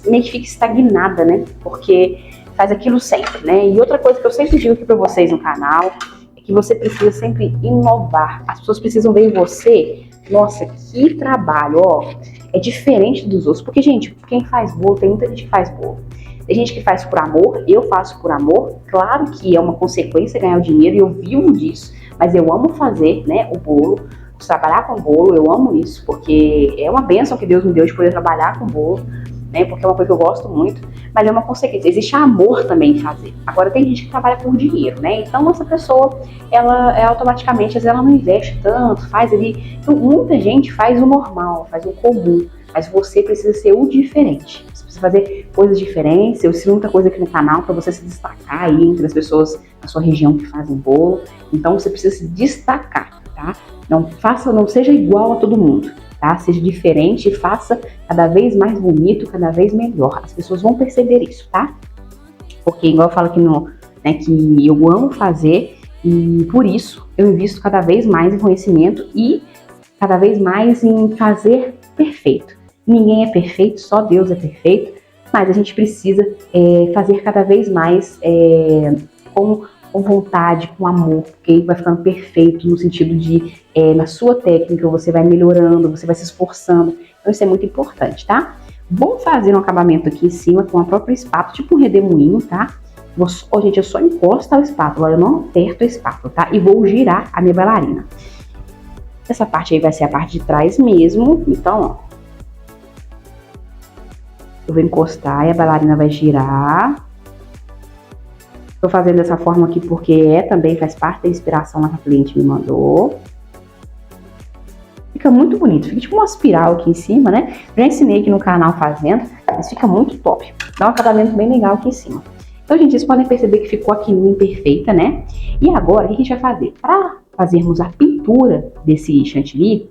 meio que fica estagnada, né? Porque faz aquilo sempre, né? E outra coisa que eu sempre digo aqui pra vocês no canal é que você precisa sempre inovar. As pessoas precisam ver em você, nossa, que trabalho, ó, é diferente dos outros. Porque, gente, quem faz bolo, tem muita gente que faz bolo. Tem gente que faz por amor, eu faço por amor. Claro que é uma consequência ganhar o dinheiro e eu vivo disso. Mas eu amo fazer, né, o bolo. Trabalhar com bolo, eu amo isso, porque é uma bênção que Deus me deu de poder trabalhar com bolo, né, porque é uma coisa que eu gosto muito, mas é uma consequência, existe amor também em fazer. Agora tem gente que trabalha por dinheiro, né, então essa pessoa, ela automaticamente, às vezes ela não investe tanto, faz ali, então muita gente faz o normal, faz o comum, mas você precisa ser o diferente, você precisa fazer coisas diferentes. Eu ensino muita coisa aqui no canal para você se destacar aí entre as pessoas da sua região que fazem bolo, então você precisa se destacar, tá? Não seja igual a todo mundo, tá? Seja diferente e faça cada vez mais bonito, cada vez melhor. As pessoas vão perceber isso, tá? Porque, igual eu falo aqui né, que eu amo fazer e por isso eu invisto cada vez mais em conhecimento e cada vez mais em fazer perfeito. Ninguém é perfeito, só Deus é perfeito, mas a gente precisa fazer cada vez mais com vontade, com amor, porque vai ficando perfeito no sentido de, na sua técnica, você vai melhorando, você vai se esforçando. Então isso é muito importante, tá? Vou fazer um acabamento aqui em cima com a própria espátula, tipo um redemoinho, tá? Gente, eu só encosto a espátula, eu não aperto a espátula, tá? E vou girar a minha bailarina. Essa parte aí vai ser a parte de trás mesmo, então, ó. Eu vou encostar e a bailarina vai girar. Tô fazendo dessa forma aqui porque também faz parte da inspiração lá que a cliente me mandou. Fica muito bonito, fica tipo uma espiral aqui em cima, né? Já ensinei aqui no canal fazendo, mas fica muito top. Dá um acabamento bem legal aqui em cima. Então, gente, vocês podem perceber que ficou a quininha imperfeita, né? E agora, o que a gente vai fazer? Para fazermos a pintura desse chantilly,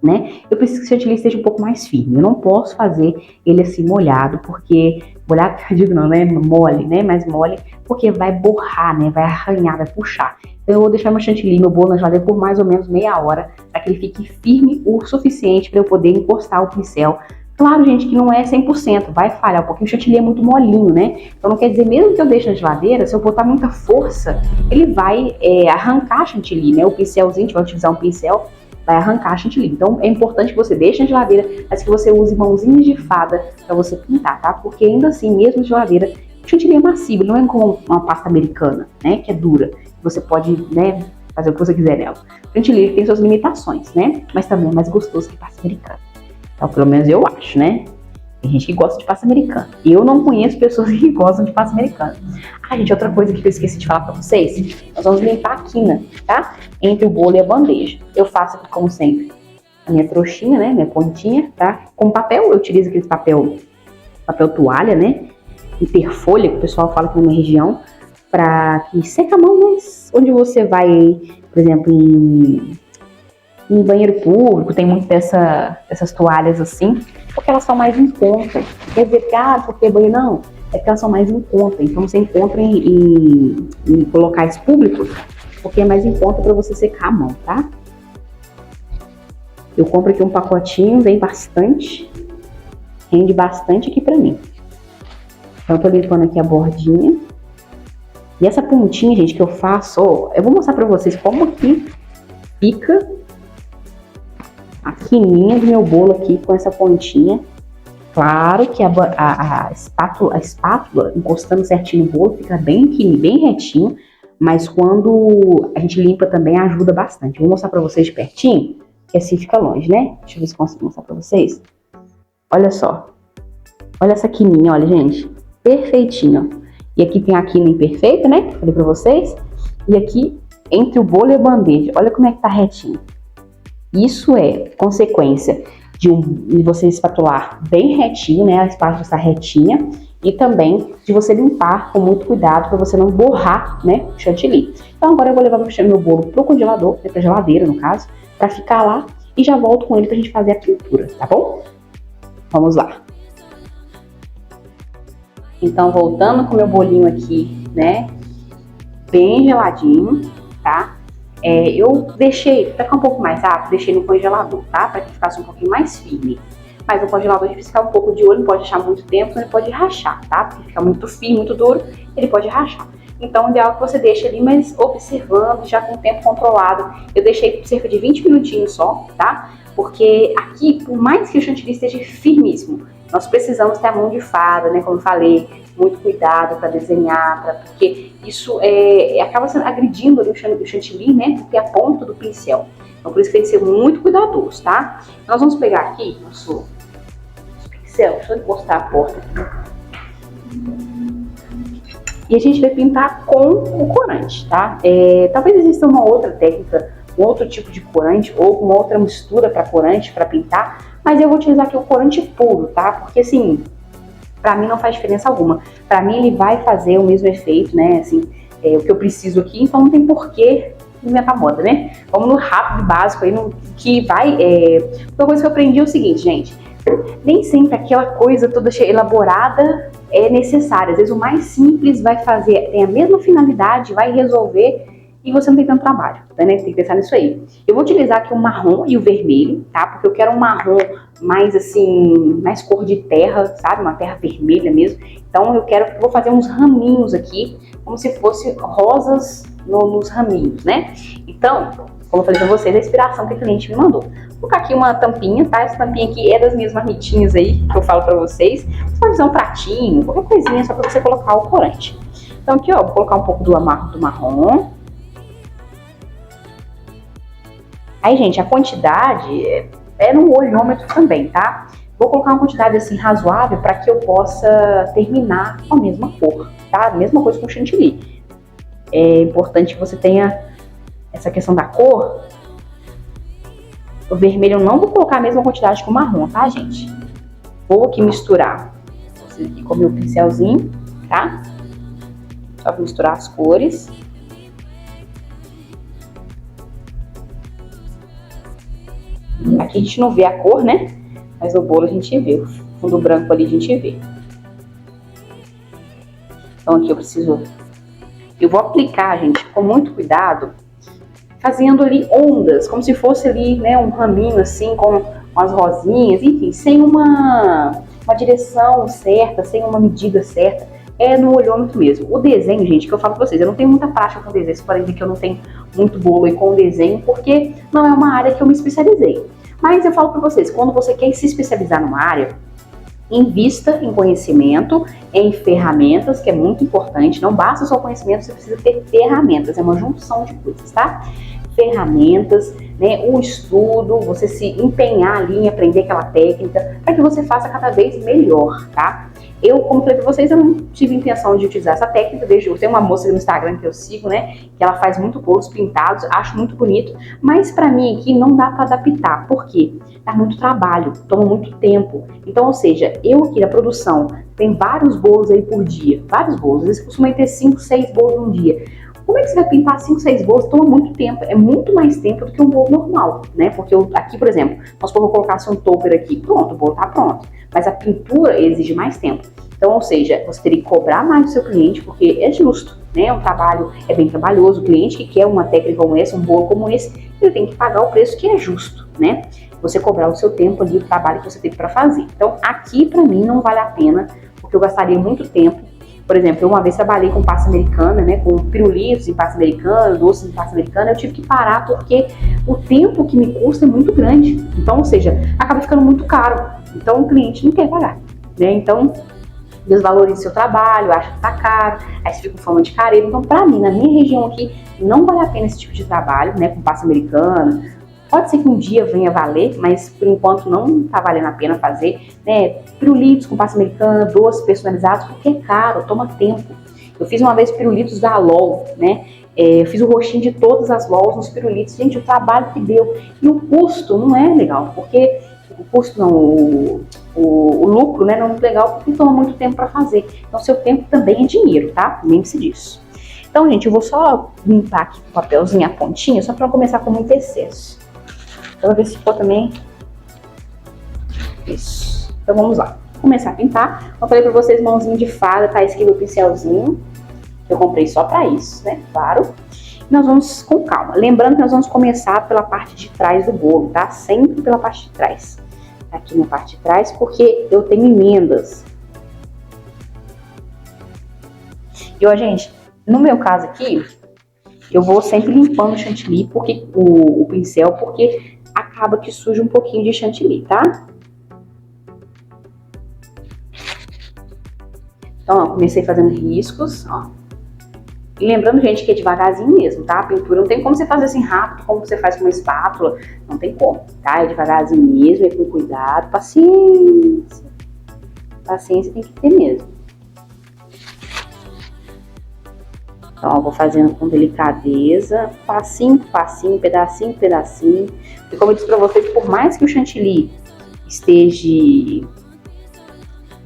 né? Eu preciso que o chantilly esteja um pouco mais firme. Eu não posso fazer ele assim molhado, porque molhado, digo não, né? Mole, né? Mais mole, porque vai borrar, né? Vai arranhar, vai puxar. Então eu vou deixar meu chantilly, meu bolo na geladeira por mais ou menos meia hora, para que ele fique firme o suficiente para eu poder encostar o pincel. Claro, gente, que não é 100%, vai falhar um pouquinho, o chantilly é muito molinho, né? Então não quer dizer, mesmo que eu deixe na geladeira, se eu botar muita força, ele vai arrancar chantilly, né? O pincelzinho, a gente vai utilizar um pincel, vai arrancar chantilly. Então é importante que você deixe na geladeira, mas que você use mãozinhas de fada para você pintar, tá? Porque ainda assim, mesmo na geladeira, o chantilly é macio, ele não é como uma pasta americana, né? Que é dura. Você pode, né, fazer o que você quiser nela. O chantilly tem suas limitações, né? Mas também é mais gostoso que pasta americana. Então, pelo menos eu acho, né? Tem gente que gosta de pasta americana. Eu não conheço pessoas que gostam de pasta americana. Ah, gente, outra coisa que eu esqueci de falar pra vocês. Nós vamos limpar a quina, tá? Entre o bolo e a bandeja. Eu faço aqui, como sempre, a minha trouxinha, né? Minha pontinha, tá? Com papel, eu utilizo aquele papel toalha, né? Interfolha, que o pessoal fala aqui na minha região, pra que seca a mão, mas onde você vai, por exemplo, em banheiro público, tem muito dessas toalhas assim, porque elas são mais em conta. Quer dizer que, porque banheiro não, é que elas são mais em conta. Então você encontra em locais públicos, porque é mais em conta para você secar a mão, tá? Eu compro aqui um pacotinho, vem bastante, rende bastante aqui pra mim. Então eu tô limpando aqui a bordinha. E essa pontinha, gente, que eu faço, ó, eu vou mostrar pra vocês como que fica a quininha do meu bolo aqui com essa pontinha. Claro que a espátula encostando certinho no bolo fica bem retinho, mas quando a gente limpa também ajuda bastante. Vou mostrar pra vocês de pertinho, que assim fica longe, né? Deixa eu ver se consigo mostrar pra vocês. Olha só. Olha essa quininha, olha, gente. Perfeitinho. E aqui tem a quina imperfeita, né? Que eu falei pra vocês. E aqui, entre o bolo e a bandeja, olha como é que tá retinho. Isso é consequência de você espatular bem retinho, né? A espátula está retinha. E também de você limpar com muito cuidado para você não borrar, né, o chantilly. Então agora eu vou levar meu bolo pro congelador, pra geladeira no caso, para ficar lá e já volto com ele pra gente fazer a pintura, tá bom? Vamos lá. Então voltando com o meu bolinho aqui, né, bem geladinho, tá? Eu deixei, para ficar um pouco mais rápido, deixei no congelador, tá? Para que ficasse um pouquinho mais firme. Mas o congelador a gente precisa ficar um pouco de olho, não pode deixar muito tempo, senão ele pode rachar, tá? Porque fica muito firme, muito duro, ele pode rachar. Então o ideal é que você deixe ali, mas observando, já com o tempo controlado. Eu deixei por cerca de 20 minutinhos só, tá? Porque aqui, por mais que o chantilly esteja firmíssimo, nós precisamos ter a mão de fada, né? Como eu falei, muito cuidado para desenhar, porque isso acaba agredindo ali o chantilly, né? Porque é a ponta do pincel. Então por isso que tem que ser muito cuidadoso, tá? Nós vamos pegar aqui nosso pincel, deixa eu encostar a porta aqui. E a gente vai pintar com o corante, tá? Talvez exista uma outra técnica, um outro tipo de corante ou uma outra mistura para corante para pintar, mas eu vou utilizar aqui o corante puro, tá? Porque assim, pra mim não faz diferença alguma. Pra mim ele vai fazer o mesmo efeito, né? Assim, o que eu preciso aqui, então não tem porquê inventar moda, né? Vamos no rápido, básico aí, que vai... Uma coisa que eu aprendi é o seguinte, gente. Nem sempre aquela coisa toda elaborada é necessário. Às vezes o mais simples vai fazer, tem a mesma finalidade, vai resolver e você não tem tanto trabalho, né? Tem que pensar nisso aí. Eu vou utilizar aqui o marrom e o vermelho, tá? Porque eu quero um marrom mais assim, mais cor de terra, sabe? Uma terra vermelha mesmo. Então vou fazer uns raminhos aqui, como se fosse rosas nos raminhos, né? Então, como eu falei pra vocês, a inspiração que a cliente me mandou. Vou colocar aqui uma tampinha, tá? Essa tampinha aqui é das minhas marmitinhas aí, que eu falo pra vocês. Você pode usar um pratinho, qualquer coisinha, só pra você colocar o corante. Então aqui, ó, vou colocar um pouco do marrom. Aí, gente, a quantidade é no olhômetro também, tá? Vou colocar uma quantidade assim razoável para que eu possa terminar com a mesma cor, tá? Mesma coisa com chantilly. É importante que você tenha essa questão da cor. O vermelho eu não vou colocar a mesma quantidade que o marrom, tá, gente? Vou aqui misturar. Vou aqui com o meu pincelzinho, tá? Só para misturar as cores. Aqui a gente não vê a cor, né? Mas no bolo a gente vê. O fundo branco ali a gente vê. Então aqui eu vou aplicar, gente, com muito cuidado, fazendo ali ondas, como se fosse ali, né, um raminho assim, com as rosinhas, enfim, sem uma direção certa, sem uma medida certa. É no olhômetro mesmo. O desenho, gente, que eu falo pra vocês, eu não tenho muita prática com desenho, vocês podem ver que eu não tenho muito bolo aí com desenho, porque não é uma área que eu me especializei. Mas eu falo pra vocês, quando você quer se especializar numa área, invista em conhecimento, em ferramentas, que é muito importante. Não basta só conhecimento, você precisa ter ferramentas, é uma junção de coisas, tá? Ferramentas, né, o estudo, você se empenhar ali em aprender aquela técnica, para que você faça cada vez melhor, tá? Eu, como falei pra vocês, eu não tive intenção de utilizar essa técnica. Eu tenho uma moça no Instagram que eu sigo, né, que ela faz muito bolos pintados, acho muito bonito, mas pra mim aqui não dá pra adaptar. Por quê? Dá muito trabalho, toma muito tempo. Então, ou seja, eu aqui na produção, tem vários bolos aí por dia, vários bolos, às vezes costumam ter 5, 6 bolos num dia. Como é que você vai pintar 5, 6 bolos? Toma muito tempo, é muito mais tempo do que um bolo normal, né? Porque aqui, por exemplo, nós podemos colocar um topper aqui, pronto, o bolo tá pronto. Mas a pintura exige mais tempo. Então, ou seja, você teria que cobrar mais do seu cliente, porque é justo, né? O trabalho é bem trabalhoso. O cliente que quer uma técnica como essa, um bolo como esse, ele tem que pagar o preço que é justo, né? Você cobrar o seu tempo ali, o trabalho que você teve para fazer. Então, aqui para mim não vale a pena, porque eu gastaria muito tempo. Por exemplo, eu uma vez trabalhei com pasta americana, né, com pirulitos em pasta americana, doces em pasta americana, eu tive que parar porque o tempo que me custa é muito grande. Então, ou seja, acaba ficando muito caro. Então, o cliente não quer pagar, né? Então, desvaloriza seu trabalho, acha que tá caro, aí você fica com fama de careiro. Então, pra mim, na minha região aqui, não vale a pena esse tipo de trabalho, né, com pasta americana. Pode ser que um dia venha valer, mas por enquanto não tá valendo a pena fazer, né? Pirulitos com pasta americana, doces personalizados, porque é caro, toma tempo. Eu fiz uma vez pirulitos da LOL, né? Eu fiz o rostinho de todas as LOLs nos pirulitos. Gente, o trabalho que deu. E o custo não é legal, porque o custo não, o lucro, né, não é muito legal, porque toma muito tempo para fazer. Então, seu tempo também é dinheiro, tá? Lembre-se disso. Então, gente, eu vou só limpar aqui com o papelzinho a pontinha, só para não começar com muito excesso. Então, vou ver se for também. Isso. Então, vamos lá. Vou começar a pintar. Eu falei para vocês, mãozinha de fada, tá? Esse aqui é o pincelzinho, que eu comprei só para isso, né? Claro. Nós vamos com calma. Lembrando que nós vamos começar pela parte de trás do bolo, tá? Sempre pela parte de trás. Aqui na parte de trás, porque eu tenho emendas. E, ó, gente, no meu caso aqui, eu vou sempre limpando o chantilly, porque o pincel, porque acaba que suja um pouquinho de chantilly, tá? Então, ó, comecei fazendo riscos, ó. E lembrando, gente, que é devagarzinho mesmo, tá? A pintura não tem como você fazer assim rápido, como você faz com uma espátula. Não tem como, tá? É devagarzinho mesmo, é com cuidado, paciência. Paciência tem que ter mesmo. Então, eu vou fazendo com delicadeza, passinho por passinho, pedacinho por pedacinho. E como eu disse pra vocês, por mais que o chantilly esteja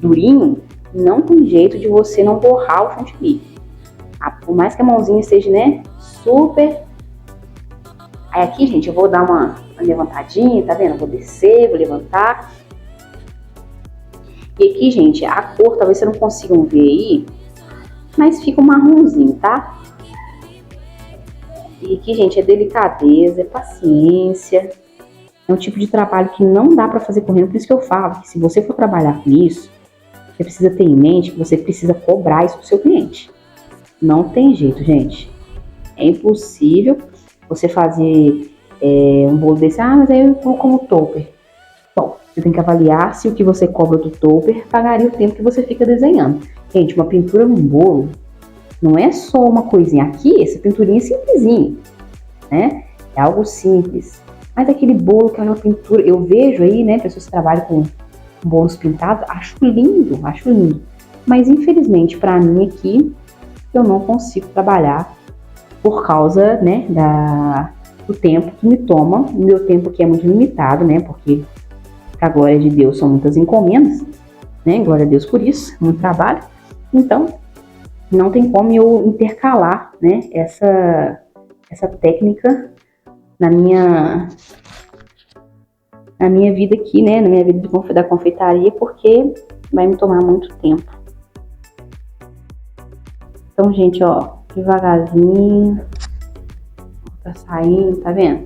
durinho, não tem jeito de você não borrar o chantilly. Por mais que a mãozinha esteja, né, super... Aí aqui, gente, eu vou dar uma levantadinha, tá vendo? Eu vou descer, vou levantar. E aqui, gente, a cor, talvez vocês não consigam ver aí, mas fica um marronzinho, tá? E aqui, gente, é delicadeza, é paciência. É um tipo de trabalho que não dá pra fazer correndo. Por isso que eu falo que se você for trabalhar com isso, você precisa ter em mente que você precisa cobrar isso pro seu cliente. Não tem jeito, gente. É impossível você fazer um bolo desse. Ah, mas aí eu vou como topper. Bom, você tem que avaliar se o que você cobra do topper pagaria o tempo que você fica desenhando. Gente, uma pintura num bolo não é só uma coisinha. Aqui, essa pinturinha é simplesinha, né? É algo simples. Mas aquele bolo que é uma pintura, eu vejo aí, né, pessoas que trabalham com bolos pintados, acho lindo, acho lindo. Mas infelizmente, para mim aqui, eu não consigo trabalhar por causa, né, do tempo que me toma. O meu tempo aqui é muito limitado, né, porque a glória de Deus são muitas encomendas, né, glória a Deus por isso, muito trabalho. Então, não tem como eu intercalar, né, essa técnica na minha vida aqui, né, na minha vida da confeitaria, porque vai me tomar muito tempo. Então, gente, ó, devagarzinho, tá saindo, tá vendo?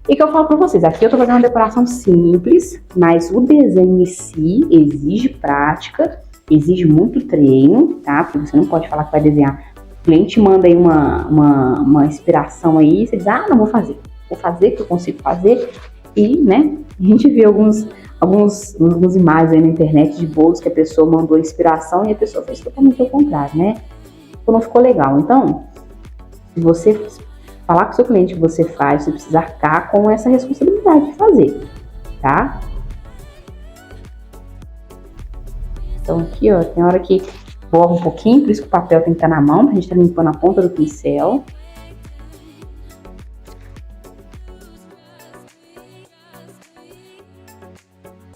E que eu falo pra vocês, aqui eu tô fazendo uma decoração simples, mas o desenho em si exige prática, exige muito treino, tá? Porque você não pode falar que vai desenhar. O cliente manda aí uma inspiração aí, você diz, ah, não vou fazer que eu consigo fazer. E, né, a gente vê algumas imagens aí na internet de bolos que a pessoa mandou inspiração e a pessoa fez totalmente ao contrário, né? Não ficou legal. Então, se você falar com o seu cliente que você faz, você precisa arcar com essa responsabilidade de fazer, tá? Então aqui, ó, tem hora que borra um pouquinho, por isso que o papel tem que estar na mão, pra gente estar limpando a ponta do pincel.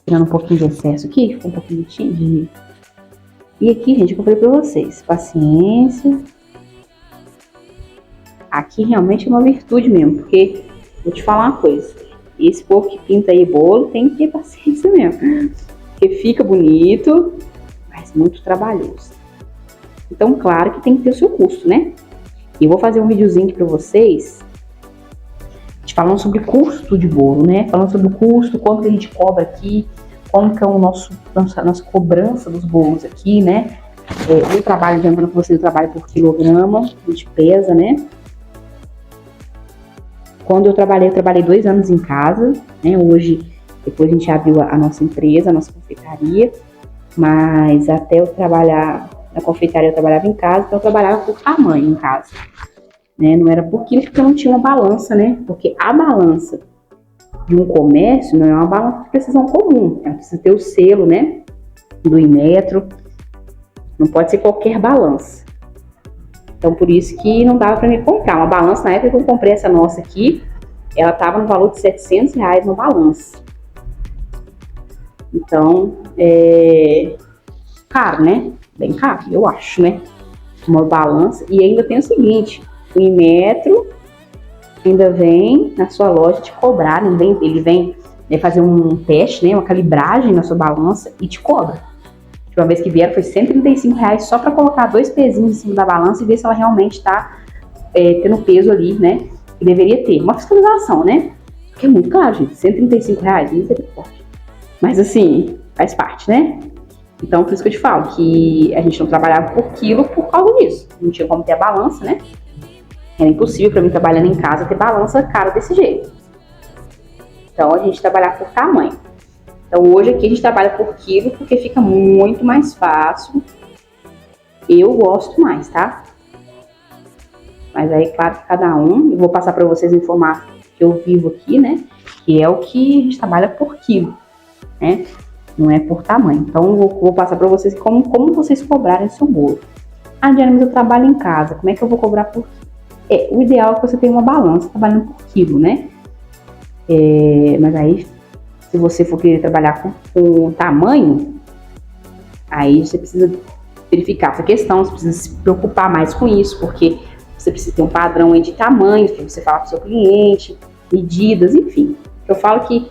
Tirando um pouquinho de excesso aqui, ficou um pouquinho de... E aqui, gente, eu falei pra vocês, paciência. Aqui realmente é uma virtude mesmo, porque vou te falar uma coisa, esse povo que pinta aí bolo tem que ter paciência mesmo, porque fica bonito, mas muito trabalhoso. Então, claro que tem que ter o seu custo, né? E eu vou fazer um videozinho aqui pra vocês, falando sobre custo de bolo, né? Falando sobre o custo, quanto que a gente cobra aqui, como que é a nossa cobrança dos bolos aqui, né? Eu trabalho, já falando com vocês, eu trabalho por quilograma, a gente pesa, né? Quando eu trabalhei 2 anos em casa, né? Hoje, depois a gente abriu a nossa empresa, a nossa confeitaria, mas até eu trabalhar na confeitaria eu trabalhava em casa, então eu trabalhava por tamanho em casa, né? Não era por quilo, porque eu não tinha uma balança, né? Porque a balança de um comércio não é uma balança de precisão comum, ela precisa ter o selo, né? Do Inmetro, não pode ser qualquer balança. Então, por isso que não dava para me comprar uma balança. Na época que eu comprei essa nossa aqui, ela tava no valor de R$700 no balança. Então, caro, né? Bem caro, eu acho, né? Uma balança. E ainda tem o seguinte, o Inmetro ainda vem na sua loja te cobrar, ele vem fazer um teste, né? Uma calibragem na sua balança e te cobra. Uma vez que vieram foi R$135 só para colocar 2 pezinhos em cima da balança e ver se ela realmente está tendo peso ali, né? Que deveria ter. Uma fiscalização, né? Porque é muito caro, gente. R$135, misericórdia. Mas assim, faz parte, né? Então, por isso que eu te falo que a gente não trabalhava por quilo por causa disso. Não tinha como ter a balança, né? Era impossível para mim trabalhando em casa ter balança cara desse jeito. Então, a gente trabalhava por tamanho. Então, hoje aqui a gente trabalha por quilo porque fica muito mais fácil. Eu gosto mais, tá? Mas aí, claro que cada um, eu vou passar para vocês informar que eu vivo aqui, né? Que é o que a gente trabalha por quilo, né? Não é por tamanho. Então, eu vou passar para vocês como vocês cobrarem seu bolo. Ah, Diana, mas eu trabalho em casa, como é que eu vou cobrar por quilo? O ideal é que você tenha uma balança trabalhando por quilo, né? Mas aí, se você for querer trabalhar com tamanho, aí você precisa verificar essa questão, você precisa se preocupar mais com isso, porque você precisa ter um padrão aí de tamanho, que você fala para o seu cliente, medidas, enfim. Eu falo que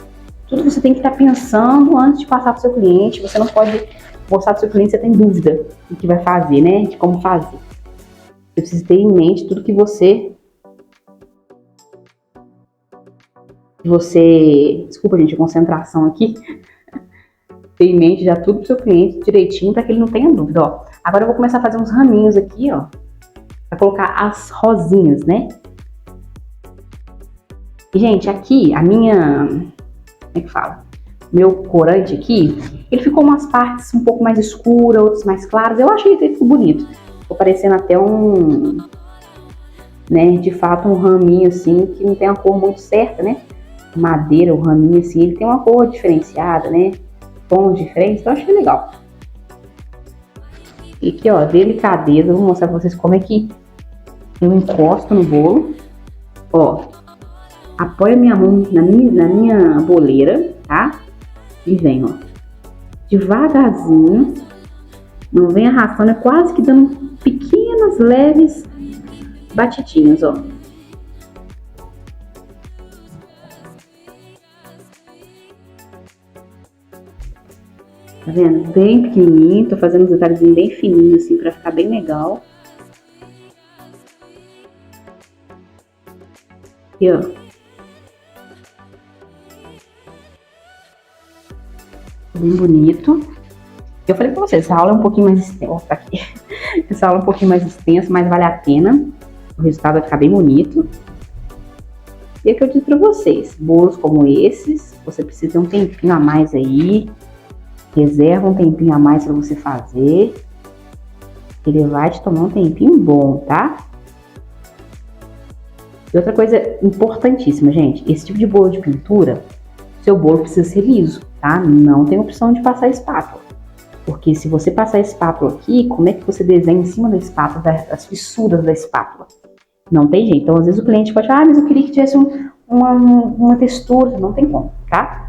tudo você tem que estar pensando antes de passar para o seu cliente, você não pode mostrar pro seu cliente se você tem dúvida do que vai fazer, né? De como fazer. Você precisa ter em mente tudo que você... Desculpa, gente, a concentração aqui. Ter em mente já tudo pro seu cliente direitinho para que ele não tenha dúvida, ó. Agora eu vou começar a fazer uns raminhos aqui, ó. Pra colocar as rosinhas, né? E, gente, aqui, a minha... Como é que fala? Meu corante aqui, ele ficou umas partes um pouco mais escuras, outras mais claras. Eu achei que ele ficou bonito. Ficou parecendo até um... né, de fato, um raminho, assim, que não tem uma cor muito certa, né? Madeira, o raminho, assim, ele tem uma cor diferenciada, né? Tons diferentes, eu achei legal. E aqui, ó, delicadeza, eu vou mostrar pra vocês como é que eu encosto no bolo. Ó, apoio a minha mão na minha boleira, tá? E vem, ó, devagarzinho, não vem arrastando, é quase que dando pequenas, leves batidinhas, ó. Tá vendo? Bem pequenininho, tô fazendo uns detalhezinhos bem fininhos assim pra ficar bem legal. Aqui, ó. Bem bonito. Eu falei pra vocês, essa aula é um pouquinho mais extensa, aqui. Essa aula é um pouquinho mais extensa, mas vale a pena. O resultado vai ficar bem bonito. E é o que eu disse pra vocês, bolos como esses, você precisa ter um tempinho a mais aí. Reserva um tempinho a mais para você fazer. Ele vai te tomar um tempinho bom, tá? E outra coisa importantíssima, gente. Esse tipo de bolo de pintura, seu bolo precisa ser liso, tá? Não tem opção de passar espátula. Porque se você passar espátula aqui, como é que você desenha em cima da espátula, das fissuras da espátula? Não tem jeito. Então, às vezes o cliente pode falar, mas eu queria que tivesse uma textura. Não tem como, tá?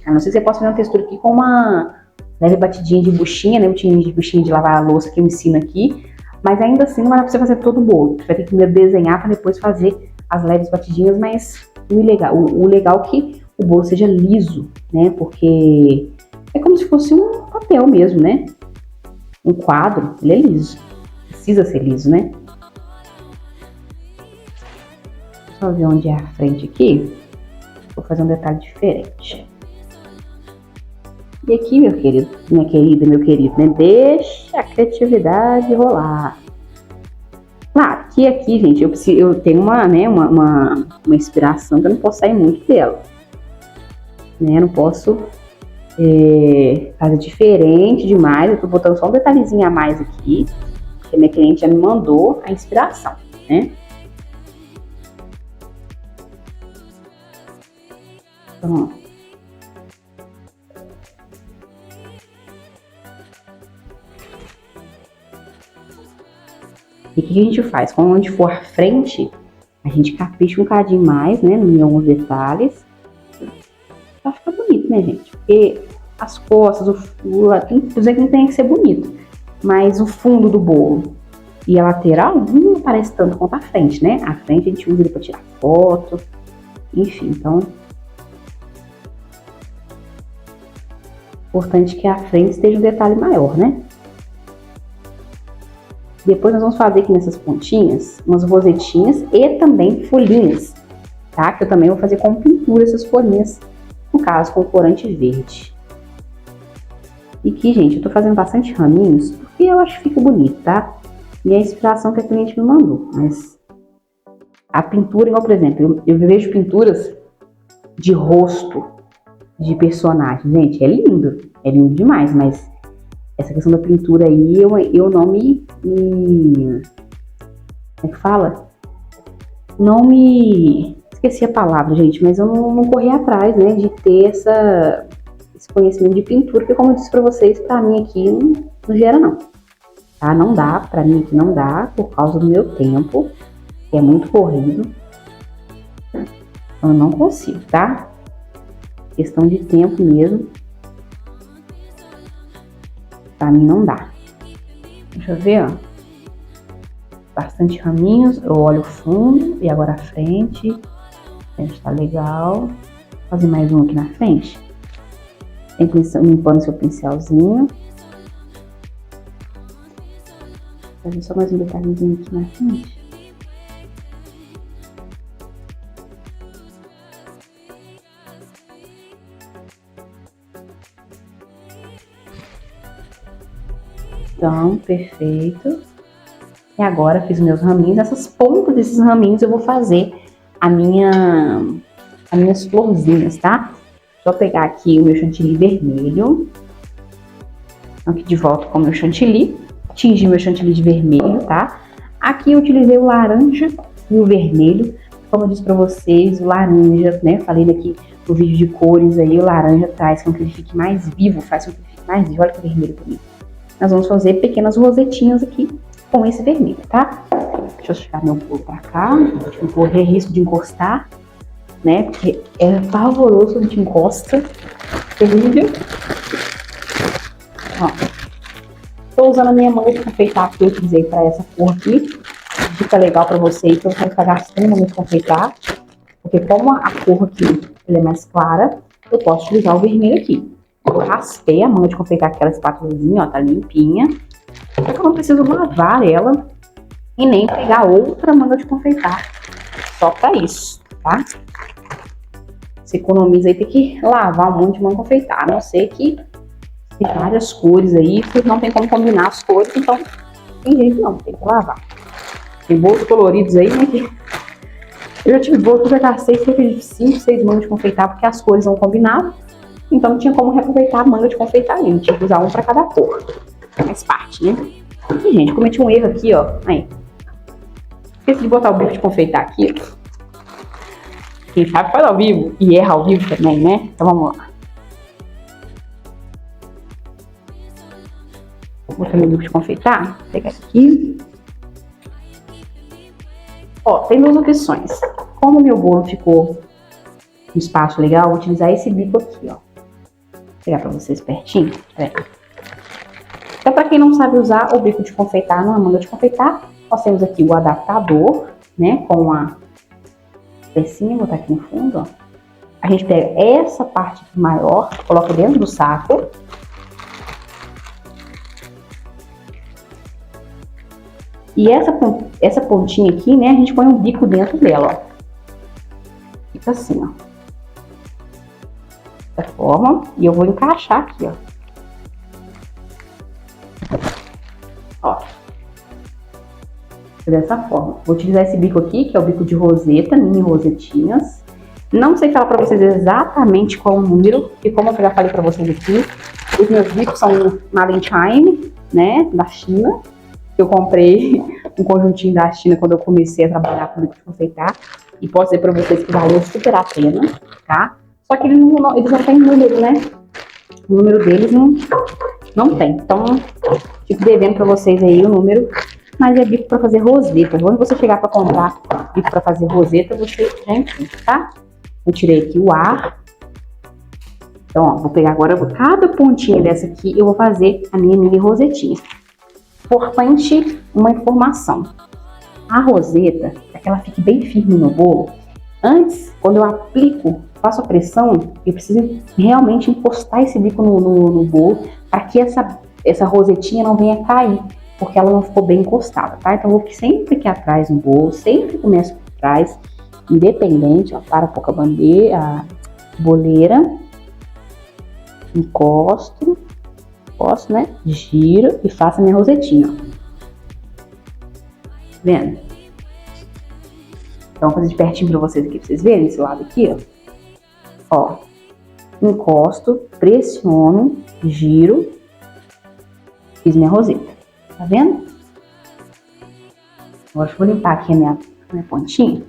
A não ser que você possa fazer uma textura aqui com uma leve batidinha de buchinha, né? Um tirinho de buchinha de lavar a louça que eu ensino aqui. Mas ainda assim não vai dar pra você fazer todo o bolo. Você vai ter que primeiro desenhar para depois fazer as leves batidinhas, mas o legal é que o bolo seja liso, né? Porque é como se fosse um papel mesmo, né? Um quadro, ele é liso. Precisa ser liso, né? Só ver onde é a frente aqui. Vou fazer um detalhe diferente. E aqui, meu querido, minha querida, meu querido, né? Deixa a criatividade rolar. Claro que aqui, gente, eu tenho uma inspiração que eu não posso sair muito dela. Né? Eu não posso fazer diferente demais. Eu tô botando só um detalhezinho a mais aqui, porque a minha cliente já me mandou a inspiração, né? Pronto. E o que a gente faz? Quando onde for a frente, a gente capricha um cadinho mais, né? Em alguns detalhes. Pra ficar bonito, né, gente? Porque as costas, tem que tem que ser bonito. Mas o fundo do bolo e a lateral não aparece tanto quanto a frente, né? A frente a gente usa ele pra tirar foto. Enfim, então... Importante que a frente esteja um detalhe maior, né? Depois nós vamos fazer aqui nessas pontinhas umas rosetinhas e também folhinhas, tá? Que eu também vou fazer com pintura essas folhinhas, no caso com corante verde. E aqui, gente, eu tô fazendo bastante raminhos porque eu acho que fica bonito, tá? E é a inspiração que a cliente me mandou. Mas a pintura, igual por exemplo, eu vejo pinturas de rosto de personagem. Gente, é lindo demais, mas essa questão da pintura aí, eu não me... Como é que fala? Não me... Esqueci a palavra, gente, mas eu não corri atrás, né, de ter esse conhecimento de pintura, porque como eu disse pra vocês, pra mim aqui não gera não. Tá? Não dá, pra mim aqui não dá, por causa do meu tempo, que é muito corrido. Eu não consigo, tá? Questão de tempo mesmo. Pra mim não dá. Deixa eu ver, ó. Bastante raminhos. Eu olho o fundo e agora a frente. A frente tá legal. Vou fazer mais um aqui na frente. Sempre limpando seu pincelzinho. Fazer só mais um detalhezinho aqui na frente. Então, perfeito. E agora fiz meus raminhos. Essas pontas desses raminhos eu vou fazer as minhas florzinhas, tá? Só pegar aqui o meu chantilly vermelho. Aqui de volta com o meu chantilly. Tingi meu chantilly de vermelho, tá? Aqui eu utilizei o laranja e o vermelho. Como eu disse pra vocês, o laranja, né? Falei aqui no vídeo de cores aí, o laranja traz com que ele fique mais vivo, faz com que ele fique mais vivo. Olha que vermelho bonito. Nós vamos fazer pequenas rosetinhas aqui com esse vermelho, tá? Deixa eu esticar meu bolo pra cá. Não correr risco de encostar, né? Porque é pavoroso quando a gente encosta. Terrível. Ó. Tô usando a minha manga de confeitar que eu utilizei pra essa cor aqui. Dica legal pra vocês, que eu vou ficar gastando manga de confeitar. Porque como a cor aqui ela é mais clara, eu posso utilizar o vermelho aqui. Eu raspei a manga de confeitar, aquela espátulazinha, ó, tá limpinha. Só que eu não preciso lavar ela e nem pegar outra manga de confeitar. Só pra isso, tá? Você economiza aí, tem que lavar um monte de manga de confeitar. A não ser que tem várias cores aí, porque não tem como combinar as cores, então tem jeito não, tem que lavar. Tem bolos coloridos aí, né? Eu já tive bolo que eu já gastei cerca de 5, 6 mangas de confeitar, porque as cores não combinavam. Então não tinha como reaproveitar a manga de confeitar ali, tinha que usar um pra cada cor. Faz parte, né? E, gente, cometi um erro aqui, ó. Aí. Esqueci de botar o bico de confeitar aqui. Quem sabe faz ao vivo e erra ao vivo também, né? Então vamos lá. Vou botar meu bico de confeitar. Vou pegar aqui. Ó, tem duas opções. Como o meu bolo ficou um espaço legal, vou utilizar esse bico aqui, ó. Vou pegar pra vocês pertinho. Então, pra quem não sabe usar o bico de confeitar na manga de confeitar, nós temos aqui o adaptador, né, com a pecinha, vou botar aqui no fundo, ó. A gente pega essa parte aqui maior, coloca dentro do saco. E essa pontinha aqui, né, a gente põe um bico dentro dela, ó. Fica assim, ó. Dessa forma. E eu vou encaixar aqui, ó. Ó. Dessa forma. Vou utilizar esse bico aqui, que é o bico de roseta, mini rosetinhas. Não sei falar pra vocês exatamente qual o número, porque como eu já falei pra vocês aqui, os meus bicos são Made in China, né, da China. Eu comprei um conjuntinho da China quando eu comecei a trabalhar com bico de confeitar. E posso dizer pra vocês que valeu super a pena, tá? Só que eles não têm número, né? O número deles não tem. Então, fico devendo pra vocês aí o número. Mas é bico pra fazer roseta. Quando você chegar pra comprar bico pra fazer roseta, você já encontra, tá? Eu tirei aqui o ar. Então, ó, vou pegar agora cada pontinha dessa aqui, eu vou fazer a minha mini rosetinha. Importante uma informação. A roseta, para que ela fique bem firme no bolo, antes, quando eu aplico, faço a pressão, eu preciso realmente encostar esse bico no bolo, para que essa rosetinha não venha cair, porque ela não ficou bem encostada, tá? Então eu vou sempre aqui atrás no bolo, sempre começo por trás, independente, ó, para um pouco a bandeira, a boleira, encosto, né? Giro e faço a minha rosetinha, ó. Vendo? Então, vou fazer de pertinho pra vocês aqui, pra vocês verem esse lado aqui, ó. Ó, encosto, pressiono, giro, fiz minha roseta. Tá vendo? Agora eu vou limpar aqui a minha pontinha.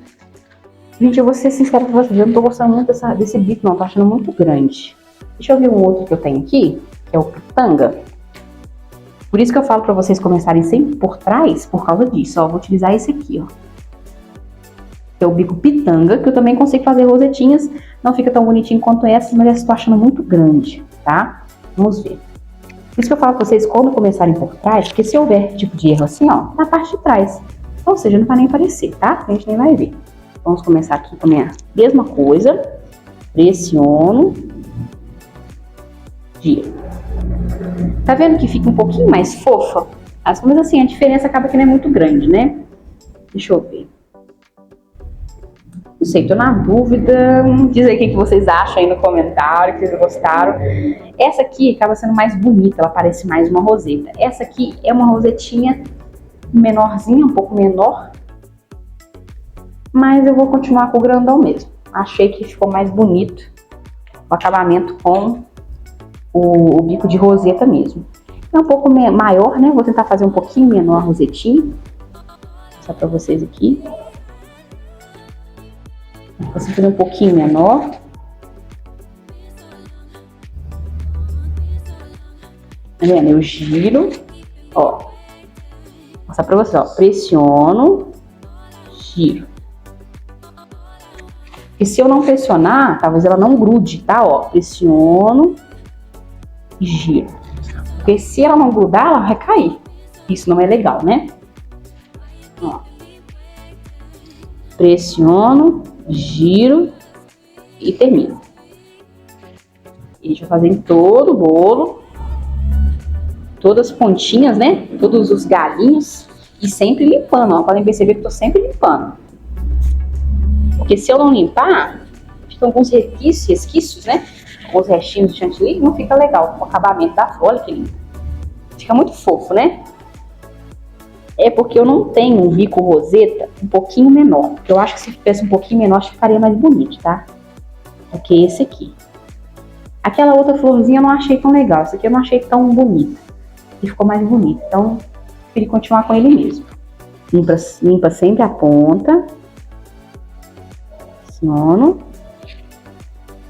Gente, eu vou ser sincera com vocês, eu não tô gostando muito desse bico não, tô achando muito grande. Deixa eu ver um outro que eu tenho aqui, que é o pitanga. Por isso que eu falo pra vocês começarem sempre por trás, por causa disso, ó. Vou utilizar esse aqui, ó. Que é o bico pitanga, que eu também consigo fazer rosetinhas. Não fica tão bonitinho quanto essas, mas essa eu tô achando muito grande, tá? Vamos ver. Por isso que eu falo pra vocês quando começarem por trás, porque se houver tipo de erro assim, ó, na parte de trás. Ou seja, não vai nem aparecer, tá? A gente nem vai ver. Vamos começar aqui com a minha mesma coisa. Pressiono. Giro. Tá vendo que fica um pouquinho mais fofa? Mas assim, a diferença acaba que não é muito grande, né? Deixa eu ver. Não sei, tô na dúvida. Diz aí o que vocês acham aí no comentário, que vocês gostaram. Essa aqui acaba sendo mais bonita, ela parece mais uma roseta. Essa aqui é uma rosetinha menorzinha, um pouco menor. Mas eu vou continuar com o grandão mesmo. Achei que ficou mais bonito o acabamento com o bico de roseta mesmo. É um pouco maior, né? Vou tentar fazer um pouquinho menor a rosetinha. Só pra vocês aqui. Vou fazer um pouquinho menor. Tá vendo? Eu giro, ó. Vou mostrar pra vocês, ó. Pressiono, giro. E se eu não pressionar, talvez ela não grude, tá? Ó, pressiono e giro. Porque se ela não grudar, ela vai cair. Isso não é legal, né? Ó. Pressiono, giro e termino. E a gente vai fazer em todo o bolo. Todas as pontinhas, né? Todos os galinhos. E sempre limpando, ó. Podem perceber que eu tô sempre limpando. Porque se eu não limpar, ficam alguns resquícios, né? Alguns restinhos de chantilly, não fica legal com o acabamento da flor. Olha que lindo. Fica muito fofo, né? É porque eu não tenho um bico roseta um pouquinho menor. Eu acho que se tivesse um pouquinho menor, acho que ficaria mais bonito, tá? Do que esse aqui. Aquela outra florzinha eu não achei tão legal. Essa aqui eu não achei tão bonita. E ficou mais bonito. Então, preferi continuar com ele mesmo. Limpa sempre a ponta. Pressiono.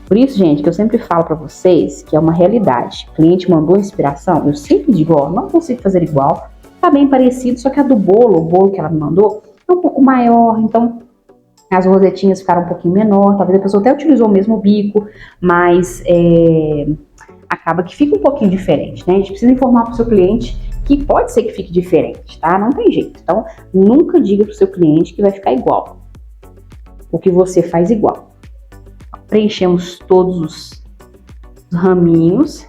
Por isso, gente, que eu sempre falo pra vocês que é uma realidade. O cliente mandou inspiração, eu sempre digo, ó, não consigo fazer igual. Tá bem parecido, só que a do bolo, o bolo que ela me mandou, é um pouco maior, então as rosetinhas ficaram um pouquinho menor. Talvez a pessoa até utilizou o mesmo bico, mas acaba que fica um pouquinho diferente, né? A gente precisa informar pro seu cliente que pode ser que fique diferente, tá? Não tem jeito. Então, nunca diga pro seu cliente que vai ficar igual. O que você faz igual. Preenchemos todos os raminhos.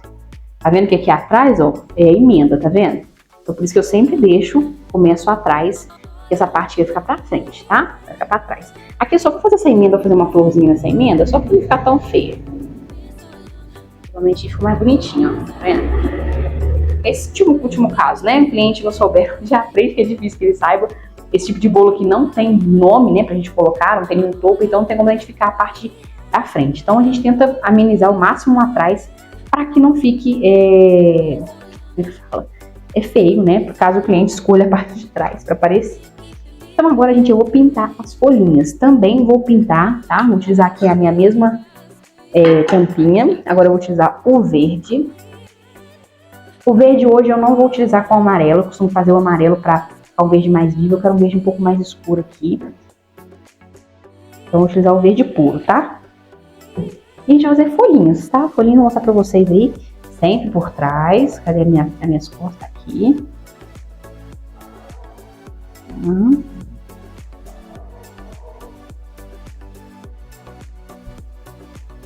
Tá vendo que aqui atrás, ó, é emenda, tá vendo? Então, por isso que eu sempre começo atrás, que essa parte vai ficar pra frente, tá? Vai ficar pra trás. Aqui é só pra fazer essa emenda, fazer uma florzinha nessa emenda, só pra não ficar tão feia. Realmente fica mais bonitinho, ó, tá vendo? Esse último caso, né? O cliente não souber, já aprende que é difícil que ele saiba. Esse tipo de bolo aqui não tem nome, né, pra gente colocar, não tem nenhum topo, então não tem como identificar a parte da frente. Então a gente tenta amenizar o máximo lá atrás para que não fique como é que fala? É feio, né? Por caso o cliente escolha a parte de trás para aparecer. Então agora, gente, eu vou pintar as folhinhas. Também vou pintar, tá? Vou utilizar aqui a minha mesma tampinha. Agora eu vou utilizar o verde. O verde hoje eu não vou utilizar com o amarelo. Eu costumo fazer o amarelo para ficar um verde mais vivo. Eu quero um verde um pouco mais escuro aqui. Então vou utilizar o verde puro, tá? E a gente vai fazer folhinhas, tá? Folhinha eu vou mostrar pra vocês aí. Sempre por trás. Cadê as minhas costas aqui?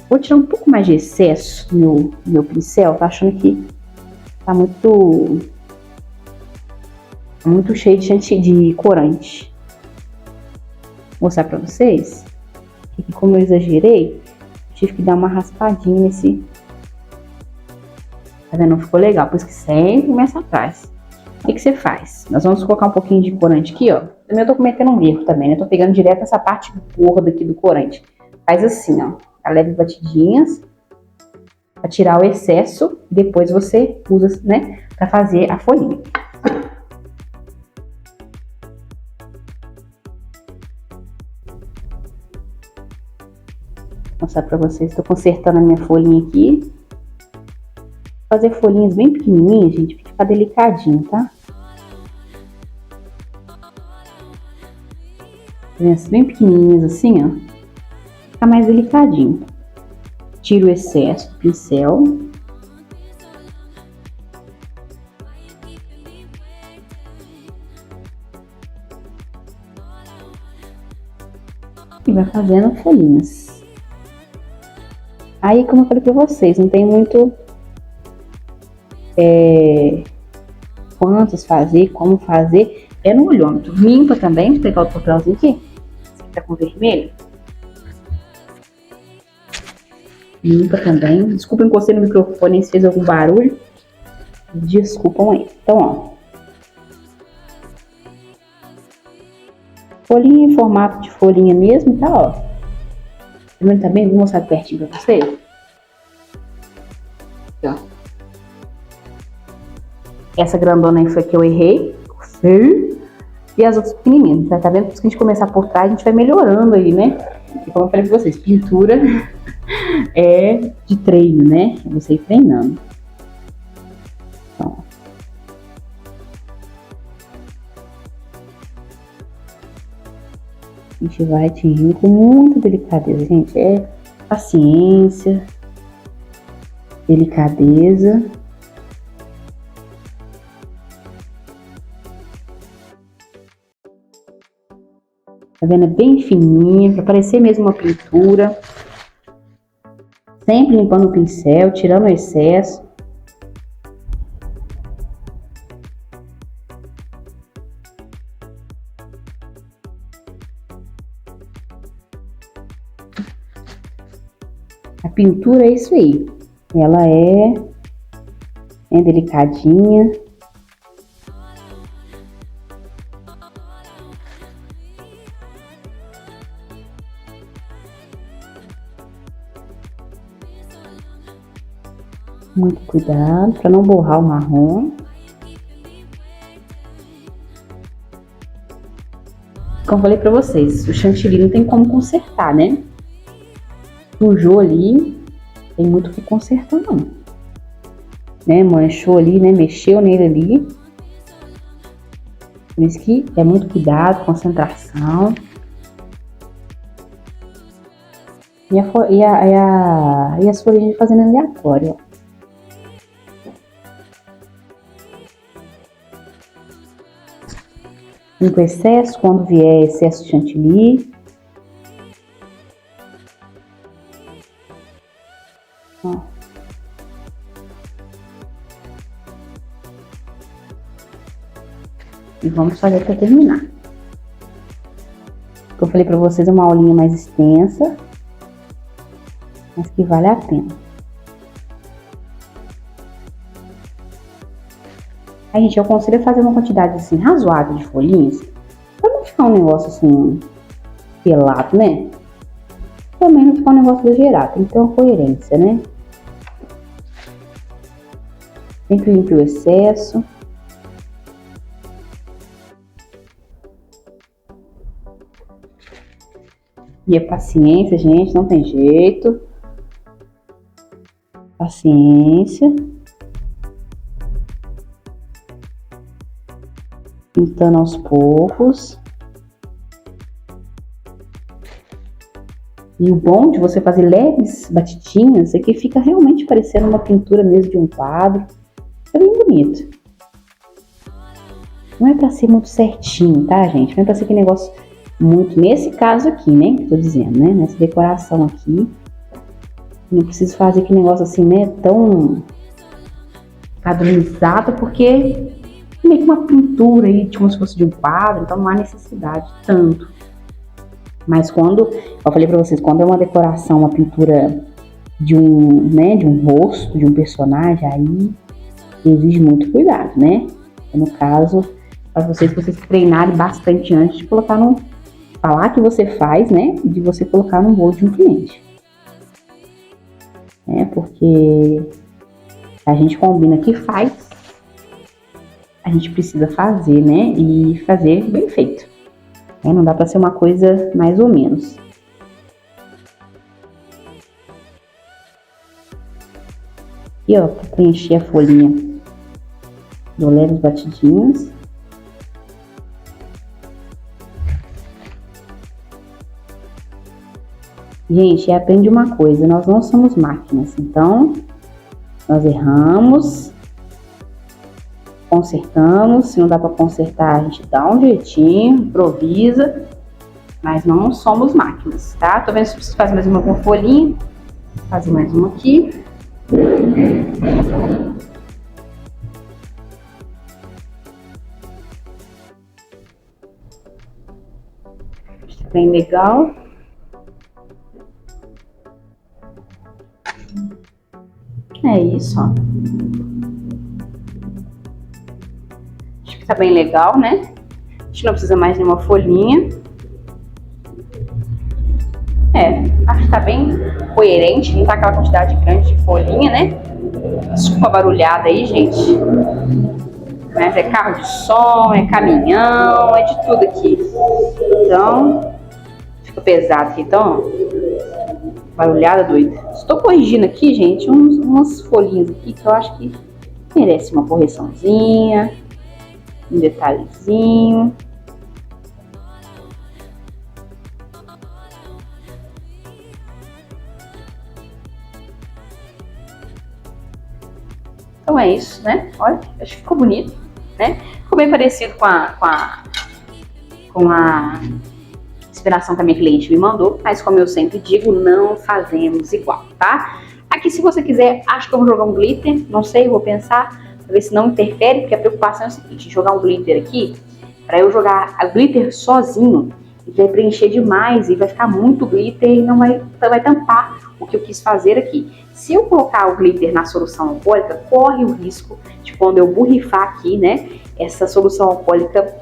Vou tirar um pouco mais de excesso no meu pincel. Tá achando que tá muito cheio de corante. Vou mostrar pra vocês. Que como eu exagerei, tive que dar uma raspadinha nesse. Tá vendo? Não ficou legal, por isso que sempre começa atrás. O que você faz? Nós vamos colocar um pouquinho de corante aqui, ó. Também eu tô cometendo um erro também, né? Eu tô pegando direto essa parte gorda aqui do corante. Faz assim, ó. A leve batidinhas. Pra tirar o excesso. Depois você usa, né? Pra fazer a folhinha. Vou mostrar pra vocês. Tô consertando a minha folhinha aqui. Fazer folhinhas bem pequenininhas, gente, pra ficar delicadinho, tá? Bem pequenininhas assim, ó. Fica mais delicadinho. Tiro o excesso do pincel. E vai fazendo folhinhas. Aí, como eu falei pra vocês, não tem muito quantas fazer, como fazer, é no olhômetro. Limpa também, vou pegar o papelzinho aqui, esse aqui tá com vermelho. Limpa também. Desculpa, encostei no microfone se fez algum barulho. Desculpam aí. Então, ó. Folhinha em formato de folhinha mesmo, tá, ó. Tá bem? Vou mostrar pertinho pra vocês. Aqui, ó. Essa grandona aí foi que eu errei. E as outras pequenininhas. Tá vendo? Se a gente começar por trás, a gente vai melhorando aí, né? E como eu falei pra vocês, pintura é de treino, né? É você ir treinando. Então, a gente vai atingindo com muita delicadeza, gente. É paciência, delicadeza. Tá vendo? É bem fininha, pra parecer mesmo uma pintura. Sempre limpando o pincel, tirando o excesso. A pintura é isso aí. Ela é delicadinha. Muito cuidado para não borrar o marrom. Como eu falei para vocês, o chantilly não tem como consertar, né? Sujou ali, tem muito o que consertar não. Né? Manchou ali, né? Mexeu nele ali. Por isso que é muito cuidado, concentração. E as folhinhas fazendo aleatório, ó. Limpa o excesso, quando vier excesso de chantilly. Ó. E vamos fazer para terminar. Como eu falei para vocês, é uma aulinha mais extensa, mas que vale a pena. Aí, gente, eu aconselho a fazer uma quantidade assim razoável de folhinhas, pra não ficar um negócio assim pelado, né? Também não ficar um negócio exagerado, tem que ter uma coerência, né? Sempre limpe o excesso. E a paciência, gente, não tem jeito. Paciência. Pintando aos poucos. E o bom de você fazer leves batidinhas é que fica realmente parecendo uma pintura mesmo de um quadro. É bem bonito. Não é pra ser muito certinho, tá, gente? Não é pra ser aquele negócio muito... Nesse caso aqui, né? Que eu tô dizendo, né? Nessa decoração aqui. Não preciso fazer aquele negócio assim, né? Tão padronizado, porque... meio que uma pintura aí, como se fosse de um quadro, então não há necessidade tanto. Mas quando, eu falei pra vocês, quando é uma decoração, uma pintura de um, né, de um rosto, de um personagem, aí exige muito cuidado, né? No caso, para vocês treinarem bastante antes de colocar no, falar que você faz, né? E de você colocar no bolo de um cliente. Porque a gente combina que faz, a gente precisa fazer, né? E fazer bem feito. Não dá pra ser uma coisa mais ou menos. E ó, pra preencher a folhinha, dou leves batidinhas. Gente, aprende uma coisa, nós não somos máquinas, então nós erramos, consertamos, se não dá para consertar, a gente dá um jeitinho, improvisa, mas não somos máquinas, tá? Tô vendo se preciso fazer mais uma com folhinha, vou fazer mais uma aqui. bem legal. É isso, ó. Acho que tá bem legal, né? A gente não precisa mais de uma folhinha. Acho que tá bem coerente, não tá aquela quantidade grande de folhinha, né? Desculpa a barulhada aí, gente. Mas é carro de som, é caminhão, é de tudo aqui. Então, fica pesado aqui, então, barulhada doida. Estou corrigindo aqui, gente, umas folhinhas aqui que eu acho que merece uma correçãozinha, um detalhezinho. Então é isso, né? Olha, acho que ficou bonito, né? Ficou bem parecido com a inspiração que a minha cliente me mandou, mas como eu sempre digo, não fazemos igual, tá? Aqui, se você quiser, acho que eu vou jogar um glitter, não sei, vou pensar, pra ver se não interfere, porque a preocupação é o seguinte, jogar um glitter aqui, pra eu jogar a glitter sozinho, vai preencher demais e vai ficar muito glitter e não vai tampar o que eu quis fazer aqui. Se eu colocar o glitter na solução alcoólica, corre o risco de quando eu borrifar aqui, né, essa solução alcoólica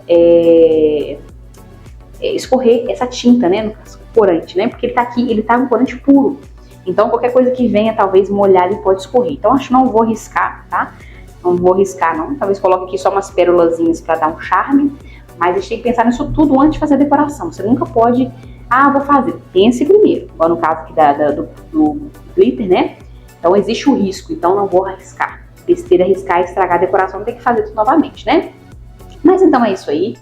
escorrer essa tinta, né, no corante, né, porque ele tá aqui, ele tá um corante puro. Então qualquer coisa que venha talvez molhar ele pode escorrer. Então acho que não vou riscar, tá? Não vou riscar não. Talvez coloque aqui só umas pérolazinhas para dar um charme. Mas a gente tem que pensar nisso tudo antes de fazer a decoração. Você nunca pode, vou fazer. Pense primeiro. Igual no caso aqui do glitter, né? Então existe o risco, então não vou arriscar. Besteira arriscar e estragar a decoração, tem que fazer tudo novamente, né? Mas então é isso aí.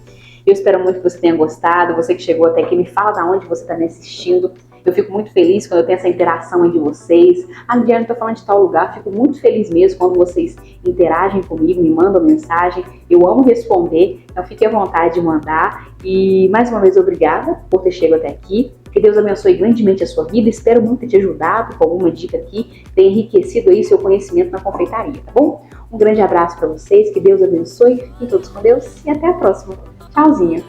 Eu espero muito que você tenha gostado. Você que chegou até aqui, me fala de onde você está me assistindo. Eu fico muito feliz quando eu tenho essa interação entre vocês. Lidiane, eu tô falando de tal lugar. Fico muito feliz mesmo quando vocês interagem comigo, me mandam mensagem. Eu amo responder, então fique à vontade de mandar. E mais uma vez, obrigada por ter chegado até aqui. Que Deus abençoe grandemente a sua vida. Espero muito ter te ajudado com alguma dica aqui, ter enriquecido aí seu conhecimento na confeitaria, tá bom? Um grande abraço para vocês, que Deus abençoe, fiquem todos com Deus e até a próxima. Tchauzinho!